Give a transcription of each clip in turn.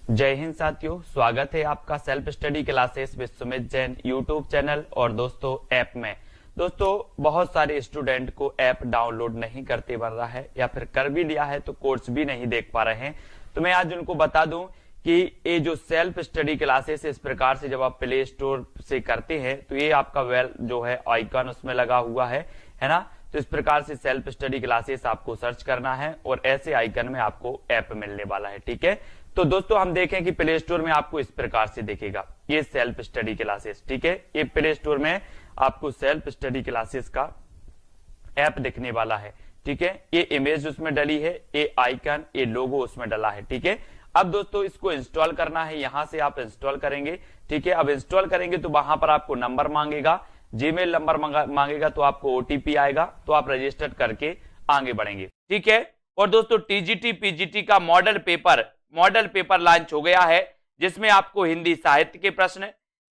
जय हिंद साथियों, स्वागत है आपका self study classes with Sumit Jain YouTube channel और दोस्तों ऐप में। दोस्तों बहुत सारे स्टूडेंट को ऐप डाउनलोड नहीं करते बन रहा है या फिर कर भी लिया है तो कोर्स भी नहीं देख पा रहे हैं। तो मैं आज उनको बता दूं कि ये जो सेल्फ स्टडी क्लासेस इस प्रकार से जब आप प्ले स्टोर से करते हैं तो ये आपका वेल जो है आइकन उसमें लगा हुआ है ना। तो इस प्रकार से सेल्फ स्टडी क्लासेस आपको सर्च करना है और ऐसे आइकन में आपको ऐप मिलने वाला है। ठीक है, तो दोस्तों हम देखें कि प्ले स्टोर में आपको इस प्रकार से दिखेगा ये सेल्फ स्टडी क्लासेस। ठीक है, ये प्ले स्टोर में आपको सेल्फ स्टडी क्लासेस का ऐप दिखने वाला है। ठीक है, ये इमेज उसमें डली है, ये आइकन, ये लोगो उसमें डला है। ठीक है, अब दोस्तों इसको इंस्टॉल करना है, यहां से आप इंस्टॉल करेंगे। ठीक है, अब इंस्टॉल करेंगे तो वहां पर आपको नंबर मांगेगा, जीमेल नंबर मांगेगा, तो आपको ओटीपी आएगा, तो आप रजिस्टर करके आगे बढ़ेंगे। ठीक है, और दोस्तों टीजीटी पीजीटी का मॉडल पेपर लॉन्च हो गया है, जिसमें आपको हिंदी साहित्य के प्रश्न,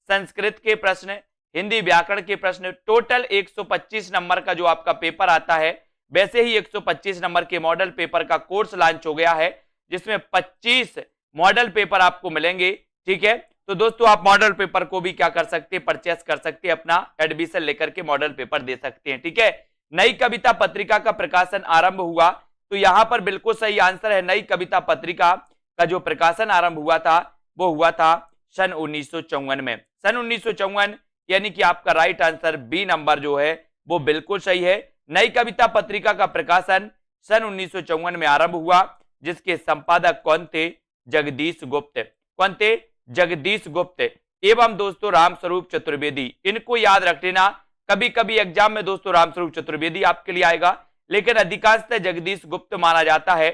संस्कृत के प्रश्न, हिंदी व्याकरण के प्रश्न, टोटल 125 नंबर का जो आपका पेपर आता है, वैसे ही 125 नंबर के मॉडल पेपर का कोर्स लॉन्च हो गया है, जिसमें 25 मॉडल पेपर आपको मिलेंगे। ठीक है, तो दोस्तों आप मॉडल पेपर को भी क्या कर सकते हैं, परचेस कर सकते हैं, अपना एडमिशन लेकर के मॉडल पेपर दे सकते हैं। ठीक है, नई कविता पत्रिका का प्रकाशन आरंभ हुआ, तो यहां पर बिल्कुल सही आंसर है, नई कविता पत्रिका का जो प्रकाशन आरंभ हुआ था वो हुआ था सन 1954 में। सन 1954 यानी कि आपका राइट आंसर बी नंबर जो है वो बिल्कुल सही है। नई कविता पत्रिका का प्रकाशन सन 1954 में आरंभ हुआ, जिसके संपादक कौन थे, जगदीश गुप्त। कौन थे, जगदीश गुप्त एवं दोस्तों रामस्वरूप चतुर्वेदी। इनको याद रख लेना, कभी कभी एग्जाम में दोस्तों रामस्वरूप चतुर्वेदी आपके लिए आएगा, लेकिन अधिकांशतः जगदीश गुप्त माना जाता है,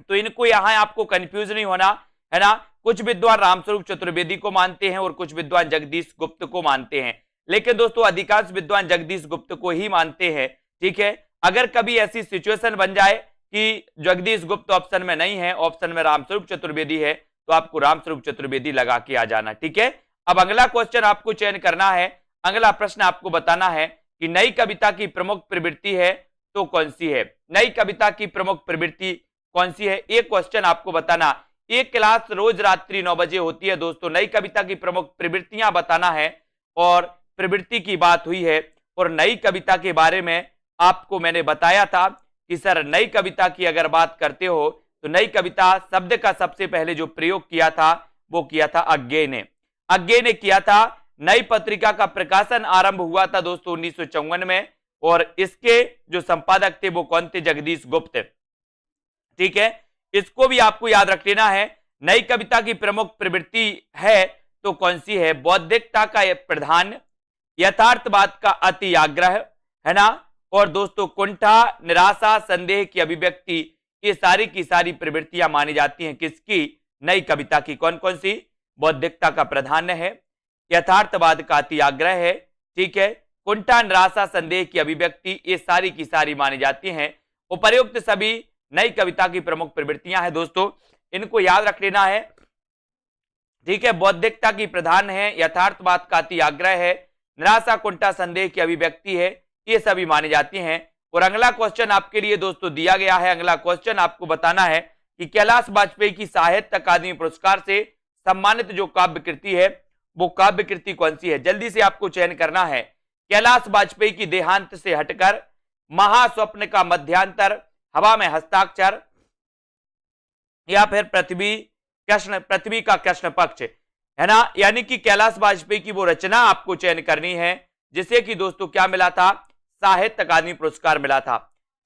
तो इनको यहां आपको कंफ्यूज नहीं होना है ना। कुछ विद्वान रामस्वरूप चतुर्वेदी को मानते हैं और कुछ विद्वान जगदीश गुप्त को मानते हैं, लेकिन दोस्तों अधिकांश विद्वान जगदीश गुप्त को ही मानते हैं। ठीक है, अगर कभी ऐसी सिचुएशन बन जाए कि जगदीश गुप्त ऑप्शन में नहीं है, ऑप्शन में रामस्वरूप चतुर्वेदी है, तो आपको रामस्वरूप चतुर्वेदी लगा के आ जाना। ठीक है, अब अगला क्वेश्चन आपको चयन करना है, अगला प्रश्न आपको बताना है कि नई कविता की प्रमुख प्रवृत्ति है तो कौन सी है। नई कविता की प्रमुख प्रवृत्ति कौन सी है, एक क्वेश्चन आपको बताना। एक क्लास रोज रात्रि 9 बजे होती है दोस्तों, नई कविता की प्रमुख प्रवृत्तियां बताना है, और प्रवृत्ति की बात हुई है। और नई कविता के बारे में आपको मैंने बताया था कि सर नई कविता की अगर बात करते हो तो नई कविता शब्द का सबसे पहले जो प्रयोग किया था वो किया था अज्ञे ने किया था। नई पत्रिका का प्रकाशन आरंभ हुआ था दोस्तों 1954 में, और इसके जो संपादक थे वो कौन थे, जगदीश गुप्त। ठीक है, इसको भी आपको याद रख लेना है। नई कविता की प्रमुख प्रवृत्ति है तो कौन सी है, बौद्धिकता का प्रधान, यथार्थवाद का अति आग्रह है ना, और दोस्तों कुंठा, निराशा, संदेह की अभिव्यक्ति, ये सारी की सारी प्रवृत्तियां मानी जाती हैं किसकी, नई कविता की। कौन कौन सी, बौद्धिकता का प्राधान्य है, यथार्थवाद का अति आग्रह है, ठीक है, कुंठा, निराशा, संदेह की अभिव्यक्ति, ये सारी की सारी मानी जाती हैं। उपर्युक्त सभी नई कविता की प्रमुख प्रवृत्तियां हैं दोस्तों, इनको याद रख लेना है। ठीक है, बौद्धिकता की प्रधान है, यथार्थवाद का अति आग्रह है, निराशा, कुंठा, संदेह की अभिव्यक्ति है, ये सभी मानी जाती हैं। और अगला क्वेश्चन आपके लिए दोस्तों दिया गया है, अगला क्वेश्चन आपको बताना है कि कैलाश वाजपेयी की साहित्य अकादमी पुरस्कार से सम्मानित जो काव्य कृति है वो काव्य कृति कौन सी है, जल्दी से आपको चयन करना है। कैलाश वाजपेयी की देहांत से हटकर, महास्वप्न का मध्यांतर, हवा में हस्ताक्षर, या फिर पृथ्वी का कृष्ण पक्ष है ना। यानी कि कैलाश वाजपेयी की वो रचना आपको चयन करनी है जिसे कि दोस्तों क्या मिला था, साहित्य अकादमी पुरस्कार मिला था।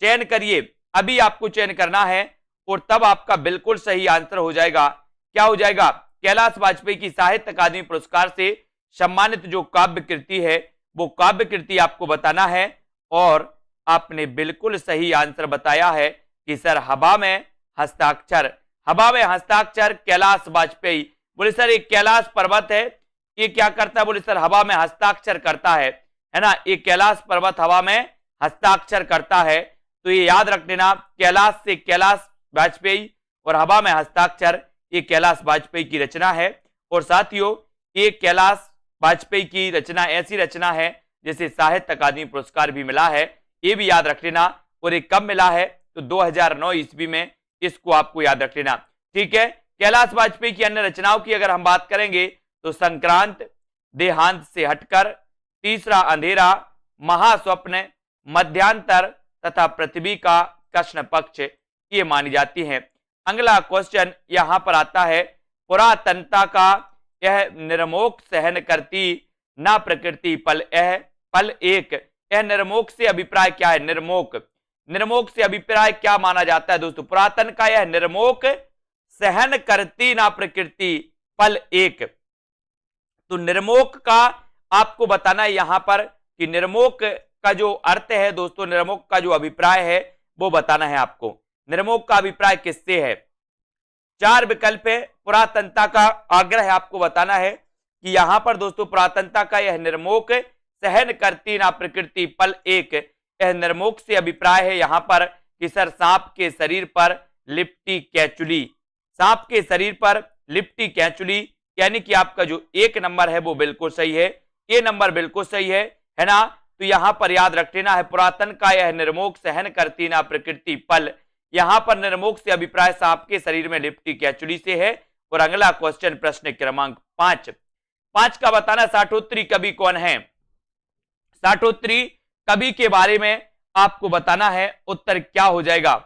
चयन करिए, अभी आपको चयन करना है और तब आपका बिल्कुल सही आंसर हो जाएगा। क्या हो जाएगा, कैलाश वाजपेयी की साहित्य अकादमी पुरस्कार से सम्मानित जो काव्य कृति है वो काव्य कृति आपको बताना है। और आपने बिल्कुल सही आंसर बताया है कि सर हवा में हस्ताक्षर। हवा में हस्ताक्षर कैलाश वाजपेयी। बोले सर एक कैलाश पर्वत है, ये क्या करता है, बोले सर हवा में हस्ताक्षर करता है ना, ये कैलाश पर्वत हवा में हस्ताक्षर करता है। तो ये याद रख लेना, कैलाश से कैलाश वाजपेयी और हवा में हस्ताक्षर, ये कैलाश वाजपेयी की रचना है। और साथियों ये कैलाश वाजपेयी की रचना ऐसी रचना है जिसे साहित्य अकादमी पुरस्कार भी मिला है, ये भी याद रख लेना। और ये कब मिला है, तो 2009 ईस्वी में, इसको आपको याद रख लेना। ठीक है, कैलाश वाजपेयी की अन्य रचनाओं की अगर हम बात करेंगे तो संक्रांत, देहांत से हटकर, तीसरा अंधेरा, महास्वप्न, मध्यांतर तथा पृथ्वी का कृष्ण पक्ष ये मानी जाती हैं। अगला क्वेश्चन यहां पर आता है, पुरातनता का यह निर्मोक सहन करती ना प्रकृति पल एक, यह निर्मोक से अभिप्राय क्या है? निर्मोक, निर्मोक से अभिप्राय क्या माना जाता है दोस्तों? पुरातन का यह निर्मोक सहन करती ना प्रकृति पल एक। तो निर्मोक का आपको बताना है यहां पर कि निर्मोक का जो अर्थ है दोस्तों, निर्मोक का जो अभिप्राय है वो बताना है आपको। निर्मोक का अभिप्राय किससे है? 4 विकल्प है। पुरातनता का आग्रह आपको बताना है कि यहां पर दोस्तों पुरातनता का यह निर्मोक सहन करती ना प्रकृति पल एक, यह निर्मोक से अभिप्राय है यहां पर कि सर सांप के शरीर पर लिपटी कैचुली, सांप के शरीर पर लिपटी कैचुली, यानी कि आपका जो 1 नंबर है वो बिल्कुल सही है, ये नंबर बिल्कुल सही है ना। तो यहां पर याद रख लेना है, पुरातन का यह निर्मोक सहन करती ना प्रकृति पल, यहां पर निर्मोक से अभिप्राय सांप के शरीर में लिपटी कैचुली से है। और अगला क्वेश्चन प्रश्न क्रमांक 5 का बताना, साठोत्तरी कवि कौन है? साठोत्तरी कवि के बारे में आपको बताना है, उत्तर क्या हो जाएगा?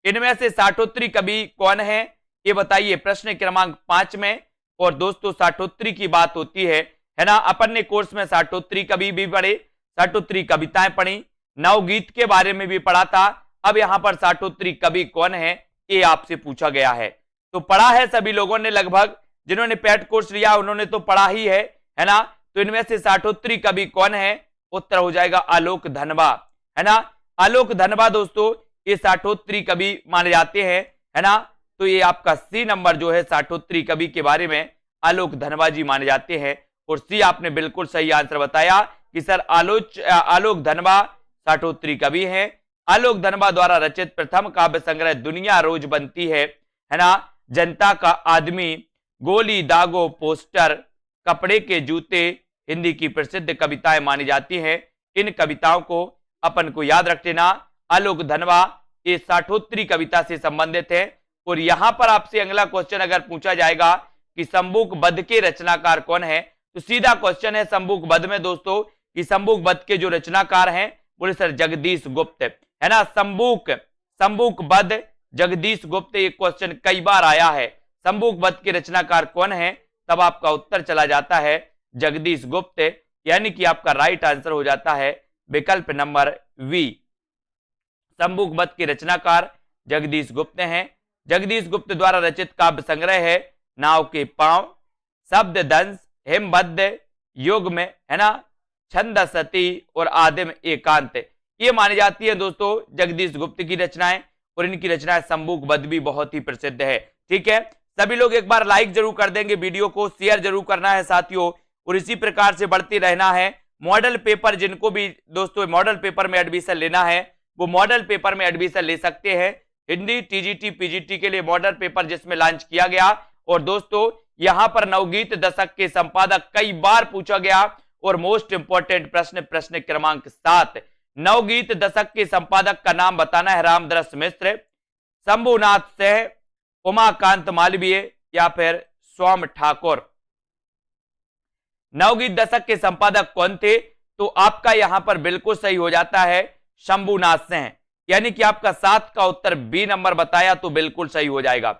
इनमें से साठोत्तरी कवि कौन है ये बताइए प्रश्न क्रमांक 5 में। और दोस्तों साठोत्तरी की बात होती है ना, अपन ने कोर्स में साठोत्तरी कवि भी पढ़े, साठोत्तरी कविताएं पढ़ी, नवगीत के बारे में भी पढ़ा था। अब यहां पर साठोत्तरी कवि कौन है ये आपसे पूछा गया है। तो पढ़ा है सभी लोगों ने, लगभग जिन्होंने पेड कोर्स लिया उन्होंने तो पढ़ा ही है ना। तो इनमें से साठोत्तरी कवि कौन है? उत्तर हो जाएगा आलोक धनबा, है ना। आलोक धनबा दोस्तों ये साठोत्तरी कवि माने जाते हैं, है ना। तो ये आपका सी नंबर जो है साठोत्तरी कवि के बारे में आलोक धनबा जी माने जाते हैं। और सी आपने बिल्कुल सही आंसर बताया कि सर आलोक धनबा साठोत्तरी कवि हैं। आलोक धनबा द्वारा रचित प्रथम काव्य संग्रह दुनिया रोज बनती है ना, जनता का आदमी, गोली दागो पोस्टर, कपड़े के जूते हिंदी की प्रसिद्ध कविताएं मानी जाती हैं। इन कविताओं को अपन को याद रख लेना। आलोक धनबा ये साठोत्तरी कविता से संबंधित है। और यहां पर आपसे अगला क्वेश्चन अगर पूछा जाएगा कि शंबुक वध के रचनाकार कौन है, तो सीधा क्वेश्चन है शंबुक वध में दोस्तों कि शंबुक वध के जो रचनाकार हैं बोले सर जगदीश गुप्त, है ना। शंबुक वध जगदीश गुप्त, ये क्वेश्चन कई बार आया है। शंबुक वध के रचनाकार कौन है? तब आपका उत्तर चला जाता है जगदीश गुप्त, यानी कि आपका राइट आंसर हो जाता है विकल्प नंबर वी। शंबुक वध के रचनाकार जगदीश गुप्त हैं। जगदीश गुप्त द्वारा रचित काव्य संग्रह है नाव के पांव, शब्द दंश, हिमबद्ध, युग में, है ना, छंदसती और आदिम एकांत, ये मानी जाती है दोस्तों जगदीश गुप्त की रचनाएं। और इनकी रचनाएं शंबुक वध भी बहुत ही प्रसिद्ध है। ठीक है, सभी लोग एक बार लाइक जरूर कर देंगे, वीडियो को शेयर जरूर करना है साथियों। और इसी प्रकार से बढ़ते रहना है। मॉडल पेपर जिनको भी दोस्तों मॉडल पेपर में एडमिशन लेना है वो मॉडल पेपर में एडमिशन ले सकते हैं। हिंदी टीजीटी पीजीटी के लिए मॉडल पेपर जिसमें लॉन्च किया गया। और दोस्तों यहां पर नवगीत दशक के संपादक कई बार पूछा गया और मोस्ट इंपोर्टेंट प्रश्न क्रमांक 7, नवगीत दशक के संपादक का नाम बताना है। रामदरस मिश्र, शंभुनाथ सिंह, उमाकांत मालवीय या फिर स्वाम ठाकुर। नवगीत दशक के संपादक कौन थे? तो आपका यहां पर बिल्कुल सही हो जाता है शंभुनाथ सिंह, यानी कि आपका 7 का उत्तर बी नंबर बताया तो बिल्कुल सही हो जाएगा।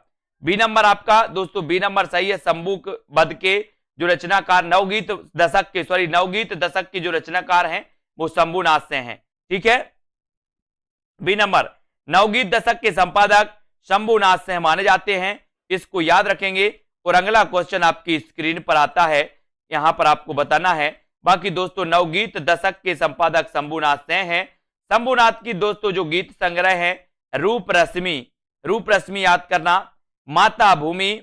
बी नंबर आपका दोस्तों बी नंबर सही है। शंबुक वध के जो रचनाकार नवगीत दशक के जो रचनाकार हैं वो शंभुनाथ सिंह हैं। ठीक है, बी नंबर नवगीत दशक के संपादक शंभुनाथ सिंह माने जाते हैं, इसको याद रखेंगे। और अगला क्वेश्चन आपकी स्क्रीन पर आता है, यहां पर आपको बताना है। बाकी दोस्तों नवगीत दशक के संपादक शंभुनाथ सिंह हैं। शंभुनाथ की दोस्तों जो गीत संग्रह है रूप रश्मि याद करना, माता भूमि,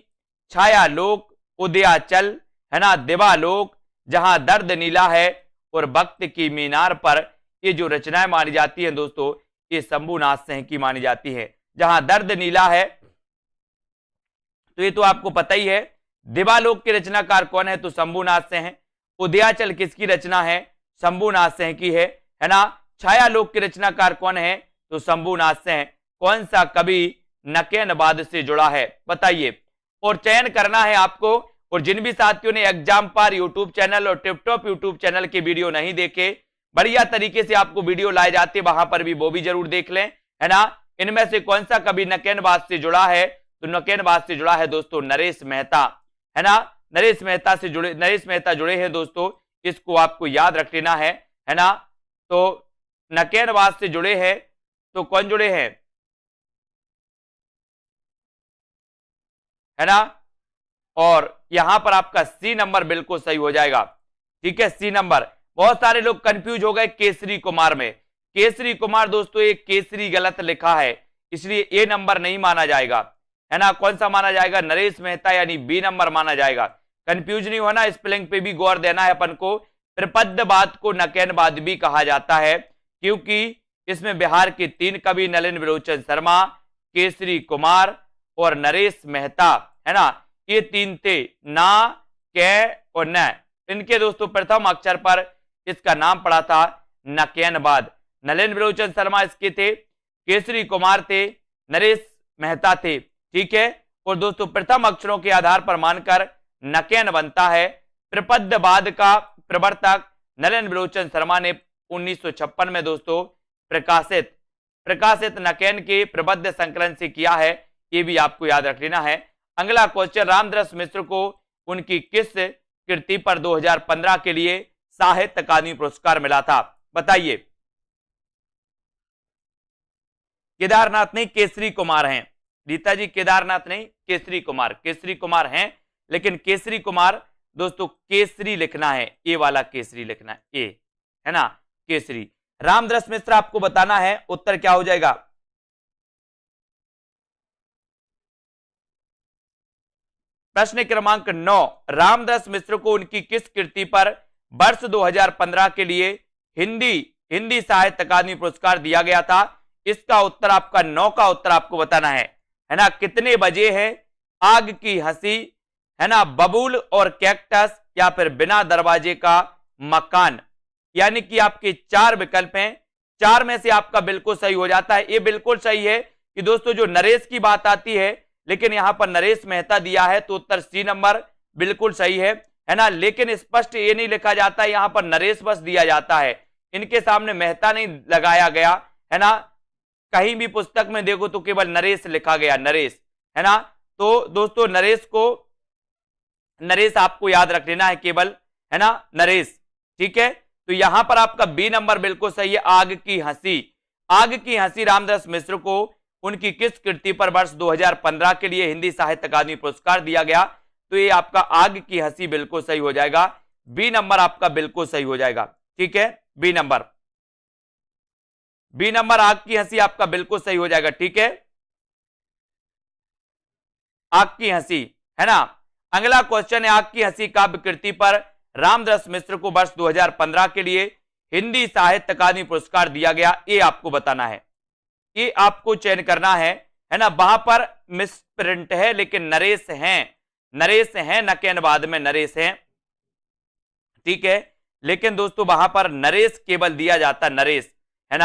छाया लोक, उदयाचल, है ना, दिवालोक, जहां दर्द नीला है और वक्त की मीनार पर, ये जो रचनाएं मानी जाती हैं दोस्तों ये शंभुनाथ सिंह की मानी जाती है। जहां दर्द नीला है तो ये तो आपको पता ही है। दिवालोक के रचनाकार कौन है? तो शंभुनाथ सिंह है। उदयाचल किसकी रचना है? शंभुनाथ सिंह की है ना। छायालोक के रचनाकार कौन है? तो शंभुनाथ से हैं। कौन सा कवि नकेनवाद से जुड़ा है? बताइए। और चयन करना है आपको। और जिन भी साथियों ने एग्जाम पर यूट्यूब चैनल और टिपटॉप यूट्यूब चैनल के वीडियो नहीं देखे, बढ़िया तरीके से आपको वीडियो लाए जाते, वहां पर भी वो भी जरूर देख लें, है ना। इनमें से कौन सा कवि नकेनवाद से जुड़ा है? तो नकेनवाद से जुड़ा है दोस्तों नरेश मेहता, है ना। नरेश मेहता से जुड़े, नरेश मेहता जुड़े हैं दोस्तों, इसको आपको याद रख लेना है ना। तो नकेनवाद से जुड़े हैं, तो कौन जुड़े हैं? है ना। और यहां पर आपका सी नंबर बिल्कुल सही हो जाएगा। ठीक है, सी नंबर। बहुत सारे लोग कंफ्यूज हो गए केसरी कुमार में। केसरी कुमार दोस्तों, एक केसरी गलत लिखा है, इसलिए ए नंबर नहीं माना जाएगा, है ना। कौन सा माना जाएगा? नरेश मेहता, यानी बी नंबर माना जाएगा। कंफ्यूज नहीं होना, स्पेलिंग पे भी गौर देना है अपन को। त्रिपदवाद को नकेनवाद भी कहा जाता है, क्योंकि इसमें बिहार के 3 कवि नलिन विलोचन शर्मा, केसरी कुमार और नरेश मेहता, है ना, ये 3 थे, ना, के और न। इनके दोस्तों प्रथम अक्षर पर इसका नाम पड़ा था नकेनवाद। नलिन विलोचन शर्मा इसके थे, केसरी कुमार थे, नरेश मेहता थे। ठीक है। और दोस्तों प्रथम अक्षरों के आधार पर मानकर नकेन बनता है। त्रिपदवाद का प्रवर्तक नलिन विलोचन शर्मा ने 1956 में दोस्तों प्रकाशित नकेन के प्रबद्ध संकलन से किया है, ये भी आपको याद रख लेना है। अगला क्वेश्चन, रामदास मिश्र को उनकी किस कृति पर 2015 के लिए साहित्य अकादमी पुरस्कार मिला था? बताइए। केदारनाथ नहीं, केसरी कुमार हैं। रीता जी, केदारनाथ नहीं, केसरी कुमार हैं। लेकिन केसरी कुमार दोस्तों, केसरी लिखना है, ए वाला केसरी लिखना है, ए, है ना, केसरी। रामदास मिश्र आपको बताना है, उत्तर क्या हो जाएगा? प्रश्न क्रमांक 9, रामदास मिश्र को उनकी किस कृति पर वर्ष 2015 के लिए हिंदी साहित्य अकादमी पुरस्कार दिया गया था? इसका उत्तर आपका 9 का उत्तर आपको बताना है ना। कितने बजे है, आग की हंसी, है ना, बबूल और कैक्टस, या फिर बिना दरवाजे का मकान। यानी कि आपके 4 विकल्प हैं, 4 में से आपका बिल्कुल सही हो जाता है। ये बिल्कुल सही है कि दोस्तों जो नरेश की बात आती है, लेकिन यहां पर नरेश मेहता दिया है, तो उत्तर सी नंबर बिल्कुल सही है ना। लेकिन स्पष्ट ये नहीं लिखा जाता है, यहां पर नरेश बस दिया जाता है, इनके सामने मेहता नहीं लगाया गया, है ना। कहीं भी पुस्तक में देखो तो केवल नरेश लिखा गया, नरेश, है ना। तो दोस्तों नरेश आपको याद रख लेना है केवल, है ना, नरेश। ठीक है। तो यहां पर आपका बी नंबर बिल्कुल सही है, आग की हंसी रामदास मिश्र को उनकी किस कृति पर वर्ष 2015 के लिए हिंदी साहित्य अकादमी पुरस्कार दिया गया? तो ये आपका आग की हंसी बिल्कुल सही हो जाएगा, बी नंबर आपका बिल्कुल सही हो जाएगा। ठीक है, बी नंबर आग की हंसी आपका बिल्कुल सही हो जाएगा। ठीक है, आग की हंसी, है ना। अगला क्वेश्चन है, आग की हंसी काव्य कृति पर रामदास मिश्र को वर्ष 2015 के लिए हिंदी साहित्य अकादमी पुरस्कार दिया गया, ये आपको बताना है, ये आपको चयन करना है ना। वहां पर मिस प्रिंट है, लेकिन नरेश हैं, नकेनवाद में नरेश हैं। ठीक है, लेकिन दोस्तों वहां पर नरेश केवल दिया जाता, नरेश, है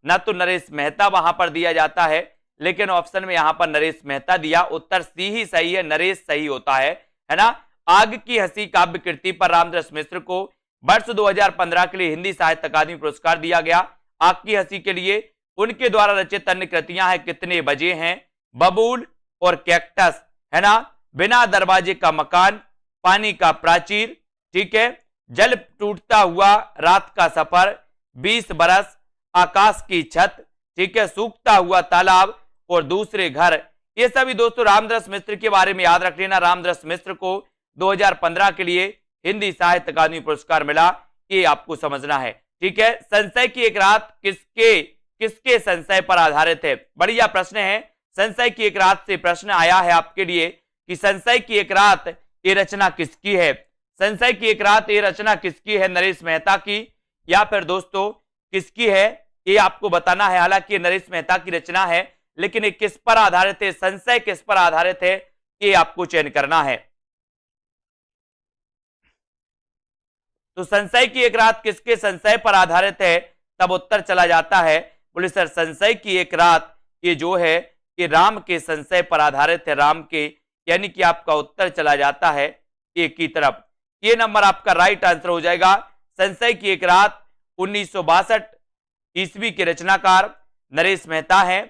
ना तो नरेश मेहता वहां पर दिया जाता है, लेकिन ऑप्शन में यहां पर नरेश मेहता दिया। उत्तर सी ही सही है, नरेश सही होता है ना। आग की हंसी काव्य कृति पर रामदास मिश्र को वर्ष 2015 के लिए हिंदी साहित्य अकादमी पुरस्कार दिया गया। आग की हंसी के लिए उनके द्वारा रचित अन्य कृतियां हैं, कितने बजे हैं, बबूल और कैक्टस, है ना, बिना दरवाजे का मकान, पानी का प्राचीर, ठीक है, जल टूटता हुआ रात का सफर, 20 बरस, आकाश की छत, ठीक है, सूखता हुआ तालाब और दूसरे घर। ये सभी दोस्तों रामदास मिश्र के बारे में याद रख लेना। रामदास मिश्र को 2015 के लिए हिंदी साहित्य अकादमी पुरस्कार मिला, ये आपको समझना है। ठीक है, संशय की एक रात किसके संशय पर आधारित है? बढ़िया प्रश्न है। संशय की एक रात से प्रश्न आया है आपके लिए कि संशय की एक रात ये रचना किसकी है? संशय की एक रात ये रचना किसकी है? नरेश मेहता की या फिर दोस्तों किसकी है, ये आपको बताना है। हालांकि नरेश मेहता की रचना है, लेकिन ये किस पर आधारित है, संशय किस पर आधारित है, ये आपको चयन करना है। तो संशय की एक रात किसके संशय पर आधारित है? तब उत्तर चला जाता है, बोले सर संशय की एक रात, ये जो है ये राम के संशय पर आधारित है, राम के, यानी कि आपका उत्तर चला जाता है एक की तरफ। ये नंबर आपका राइट आंसर हो जाएगा। संशय की एक रात 1962 ईस्वी के रचनाकार नरेश मेहता है।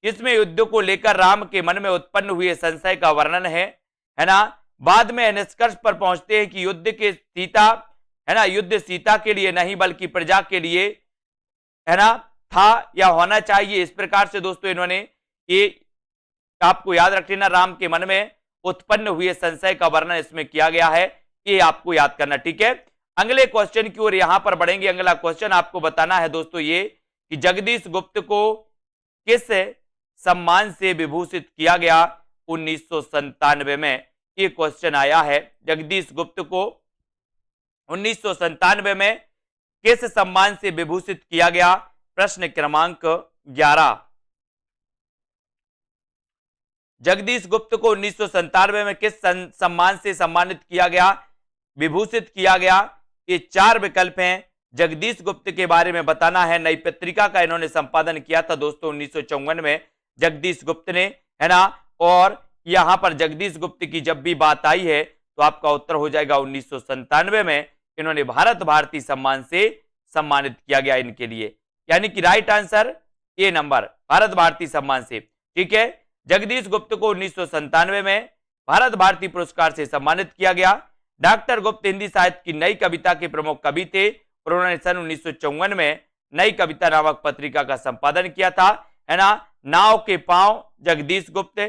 इसमें युद्ध को लेकर राम के मन में उत्पन्न हुए संशय का वर्णन है ना। बाद में निष्कर्ष पर पहुंचते हैं कि युद्ध के सीता, है ना, युद्ध सीता के लिए नहीं बल्कि प्रजा के लिए, है ना, था या होना चाहिए। इस प्रकार से दोस्तों इन्होंने ये आपको याद रख लेना, राम के मन में उत्पन्न हुए संशय का वर्णन इसमें किया गया है, ये आपको याद करना, ठीक है। अगले क्वेश्चन की ओर यहां पर बढ़ेंगे। अगला क्वेश्चन आपको बताना है दोस्तों ये कि जगदीश गुप्त को किस सम्मान से विभूषित किया गया 1997 में। ये क्वेश्चन आया है, जगदीश गुप्त को 1997 में किस सम्मान से विभूषित किया गया। प्रश्न क्रमांक 11। जगदीश गुप्त को 1997 में किस सम्मान से सम्मानित किया गया, विभूषित किया गया। ये 4 विकल्प हैं। जगदीश गुप्त के बारे में बताना है। नई पत्रिका का इन्होंने संपादन किया था दोस्तों 1954 में जगदीश गुप्त ने, है ना। और यहां पर जगदीश गुप्त की जब भी बात आई है तो आपका उत्तर हो जाएगा 1997 में इन्होंने भारत भारती सम्मान से सम्मानित किया गया इनके लिए, यानी कि right answer A number, Bharat Bharati Samman से, ठीक है। जगदीश गुप्त को 1997 में भारत भारती पुरस्कार से सम्मानित किया गया। डॉक्टर गुप्त हिंदी साहित्य की नई कविता के प्रमुख कवि थे और उन्होंने सन 1954 में नई कविता नामक पत्रिका का संपादन किया था, है ना। नाव के पांव जगदीश गुप्त।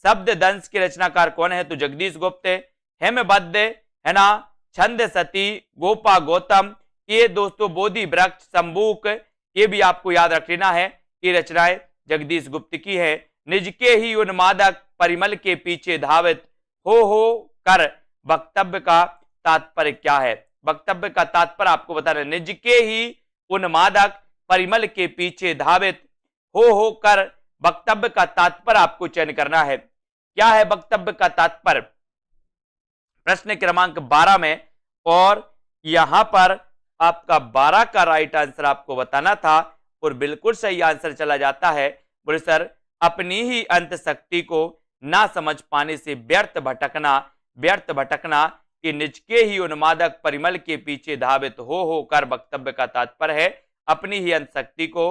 शब्द दंश के रचनाकार कौन है, तो जगदीश गुप्त। हेमबद्ध, है ना, छंद सती, गोपा गौतम, ये दोस्तों बोधि वृक्ष, संबूक, ये भी आपको याद रख लेना है, ये रचनाएं जगदीश गुप्त की है। निज के ही उन्मादक परिमल के पीछे धावित हो कर वक्तव्य का तात्पर्य क्या है। वक्तव्य का तात्पर्य आपको बताना है। निज के ही उन्मादक परिमल के पीछे धावित हो कर वक्तव्य का तात्पर्य आपको चयन करना है। क्या है वक्तव्य का तात्पर्य, प्रश्न क्रमांक 12 में। और यहां पर आपका 12 का राइट आंसर आपको बताना था और बिल्कुल सही आंसर चला जाता है। बोले सर अपनी ही अंत शक्ति को ना समझ पाने से व्यर्थ भटकना कि निज के ही उन्मादक परिमल के पीछे धावित हो कर वक्तव्य का तात्पर्य है अपनी ही अंत शक्ति को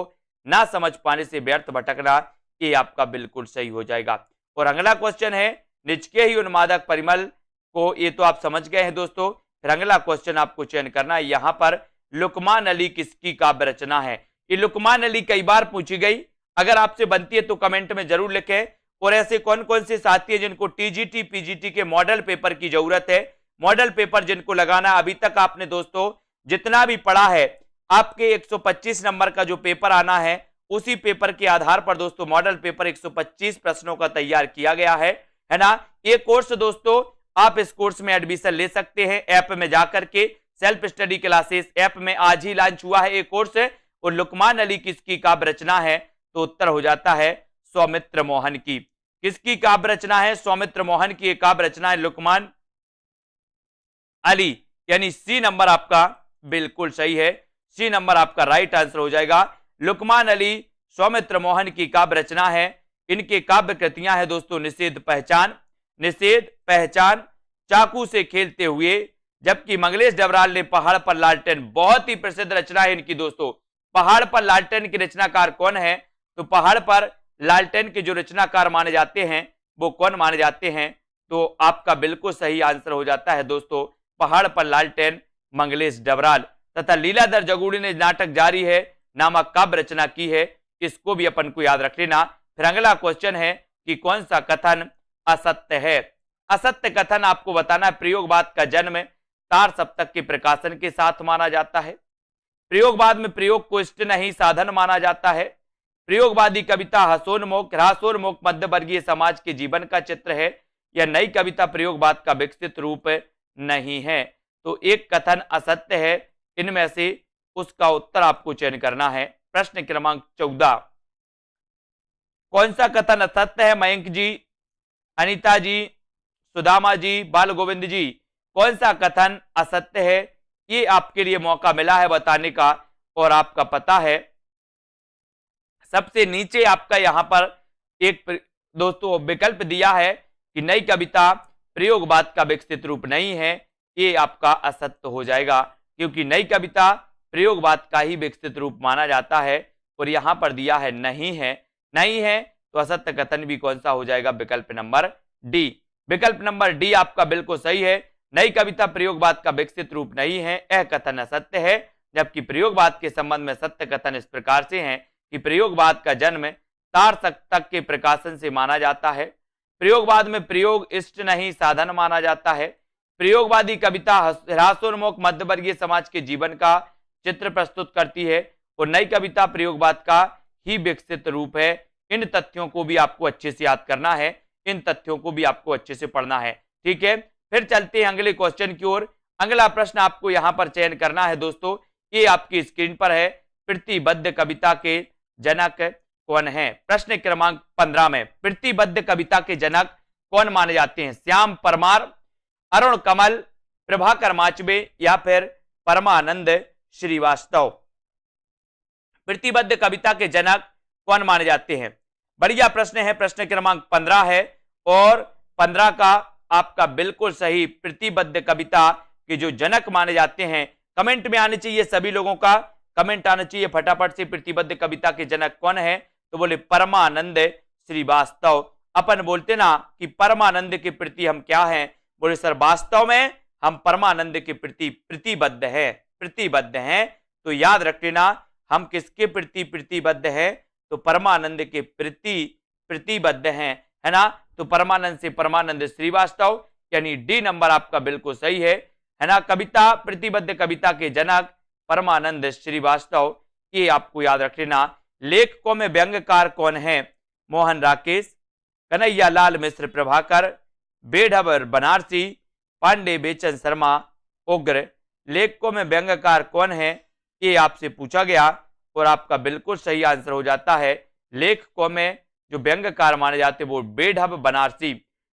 ना समझ पाने से व्यर्थ भटकना, ये आपका बिल्कुल सही हो जाएगा। और अगला क्वेश्चन है निज के ही उन्मादक परिमल को, ये तो आप समझ गए हैं दोस्तों। फिर अगला क्वेश्चन आपको चयन करना है। यहां पर लुकमान अली किसकी काव्य रचना है। ये लुकमान अली कई बार पूछी गई, अगर आपसे बनती है तो कमेंट में जरूर लिखें। और ऐसे कौन कौन से साथी हैं जिनको टीजीटी पीजीटी के मॉडल पेपर की जरूरत है, मॉडल पेपर जिनको लगाना है, अभी तक आपने दोस्तों जितना भी पढ़ा है, आपके 125 नंबर का जो पेपर आना है उसी पेपर के आधार पर दोस्तों मॉडल पेपर 125 प्रश्नों का तैयार किया गया है ना। ये कोर्स दोस्तों आप इस कोर्स में एडमिशन ले सकते हैं ऐप में जाकर के। सेल्फ स्टडी क्लासेस ऐप में आज ही लॉन्च हुआ है ये कोर्स। और लुकमान अली किसकी काव्य रचना है, तो उत्तर हो जाता है सौमित्र मोहन की। किसकी काव्य रचना है, सौमित्र मोहन की काव्य रचना है लुकमान अली, यानी सी नंबर आपका बिल्कुल सही है। सी नंबर आपका राइट आंसर हो जाएगा। लुकमान अली सौमित्र मोहन की काव्य रचना है। इनके काव्य कृतियां हैं दोस्तों निषेध पहचान, चाकू से खेलते हुए, जबकि मंगलेश डबराल ने पहाड़ पर लालटेन, बहुत ही प्रसिद्ध रचना है इनकी दोस्तों। पहाड़ पर लालटेन के रचनाकार कौन है, तो पहाड़ पर लालटेन के जो रचनाकार माने जाते हैं वो कौन माने जाते हैं, तो आपका बिल्कुल सही आंसर हो जाता है दोस्तों पहाड़ पर लालटेन मंगलेश डबराल। तथा लीलाधर जगूड़ी ने नाटक जारी है नामक काव्य रचना की है, इसको भी अपन को याद रख लेना। फिर अगला क्वेश्चन है कि कौन सा कथन असत्य है। असत्य कथन आपको बताना है। प्रयोगवाद का जन्म तार सप्तक के प्रकाशन के साथ माना जाता है। प्रयोगवाद में प्रयोग को इष्ट नहीं साधन माना जाता है। प्रयोगवादी कविता ह्रासोन्मुख मध्य वर्गीय समाज के जीवन का चित्र है। यह नई कविता प्रयोगवाद का विकसित रूप नहीं है। तो एक कथन असत्य है, इनमें से उसका उत्तर आपको चयन करना है। प्रश्न क्रमांक 14, कौन सा कथन असत्य है मयंक जी, अनीता जी, सुदामा जी, बाल गोविंद जी, कौन सा कथन असत्य है, ये आपके लिए मौका मिला है बताने का। और आपका पता है सबसे नीचे आपका यहां पर एक दोस्तों विकल्प दिया है कि नई कविता प्रयोगवाद का विकसित रूप नहीं है, ये आपका असत्य हो जाएगा, क्योंकि नई कविता प्रयोगवाद का ही विकसित रूप माना जाता है। और यहां पर दिया है नहीं है, नहीं है तो असत्य कथन भी कौन सा हो जाएगा, विकल्प नंबर डी। विकल्प नंबर डी आपका बिल्कुल सही है। नई कविता प्रयोगवाद का विकसित रूप नहीं है, यह कथन असत्य है। जबकि प्रयोगवाद के संबंध में सत्य कथन इस प्रकार से है कि प्रयोगवाद का जन्म तारसप्तक के प्रकाशन से माना जाता है। प्रयोगवाद में प्रयोग इष्ट नहीं साधन माना जाता है। प्रयोगवादी कविता ह्रासोन्मुख मध्यवर्गीय समाज के जीवन का चित्र प्रस्तुत करती है और नई कविता प्रयोगवाद का ही विकसित रूप है। इन तथ्यों को भी आपको अच्छे से याद करना है, इन तथ्यों को भी आपको अच्छे से पढ़ना है। ठीक है, फिर चलते हैं अगले क्वेश्चन की ओर। अगला प्रश्न आपको यहां पर चयन करना है दोस्तों, ये आपकी स्क्रीन पर है। प्रतिबद्ध कविता के जनक कौन है? प्रश्न क्रमांक 15 में प्रतिबद्ध कविता के जनक कौन माने जाते हैं? श्याम परमार, अरुण कमल, प्रभाकर माचबे या फिर परमानंद श्रीवास्तव? प्रतिबद्ध कविता के जनक कौन माने जाते हैं? बढ़िया प्रश्न है, प्रश्न क्रमांक 15 है और 15 का आपका बिल्कुल सही प्रतिबद्ध कविता के जो जनक माने जाते हैं, कमेंट में आने चाहिए, सभी लोगों का कमेंट आना चाहिए फटाफट से, प्रतिबद्ध कविता के जनक कौन है? तो बोले परमानंद श्रीवास्तव। अपन बोलते ना कि परमानंद के प्रति हम क्या हैं? बोले सर वास्तव में हम परमानंद के प्रति प्रतिबद्ध है, प्रतिबद्ध हैं। तो याद रख लेना हम किसके प्रति प्रतिबद्ध हैं? तो परमानंद के प्रति प्रतिबद्ध हैं, है ना। तो परमानंद से परमानंद श्रीवास्तव, यानी डी नंबर आपका बिल्कुल सही है ना। कविता प्रतिबद्ध कविता के जनक परमानंद श्रीवास्तव, ये आपको याद रख लेना। लेखकों में व्यंग्यकार कौन है? मोहन राकेश, कन्हैया लाल मिश्र प्रभाकर, बेढब बनारसी, पांडे बेचन शर्मा, उग्र। लेखकों में व्यंग्यकार कौन है, ये आपसे पूछा गया और आपका बिल्कुल सही आंसर हो जाता है। लेखकों में जो व्यंग्यकार माने जाते हैं वो बेढब बनारसी,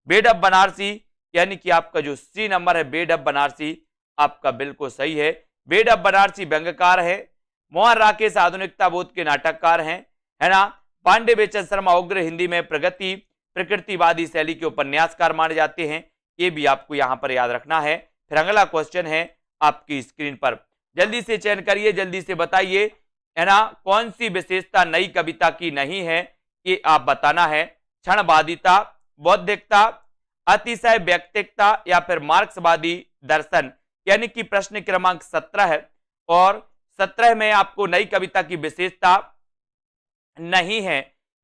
बेढब बनारसी, यानी कि आपका जो सी नंबर है बेढब बनारसी आपका बिल्कुल सही है। बेढब बनारसी व्यंग्यकार है। मोहन राकेश आधुनिकता बोध के नाटककार हैं, है ना। पांडे बेचन शर्मा उग्र हिंदी में प्रगति प्रकृतिवादी शैली के उपन्यासकार माने जाते हैं, ये भी आपको यहां पर याद रखना है। फिर अगला क्वेश्चन है आपकी स्क्रीन पर, जल्दी से चयन करिए, जल्दी से बताइए, है ना। कौन सी विशेषता नई कविता की नहीं है, ये आप बताना है। क्षणवादिता, बौद्धिकता, अतिशय व्यक्तिकता या फिर मार्क्सवादी दर्शन, यानी कि प्रश्न क्रमांक 17 है और 17 में आपको नई कविता की विशेषता नहीं है,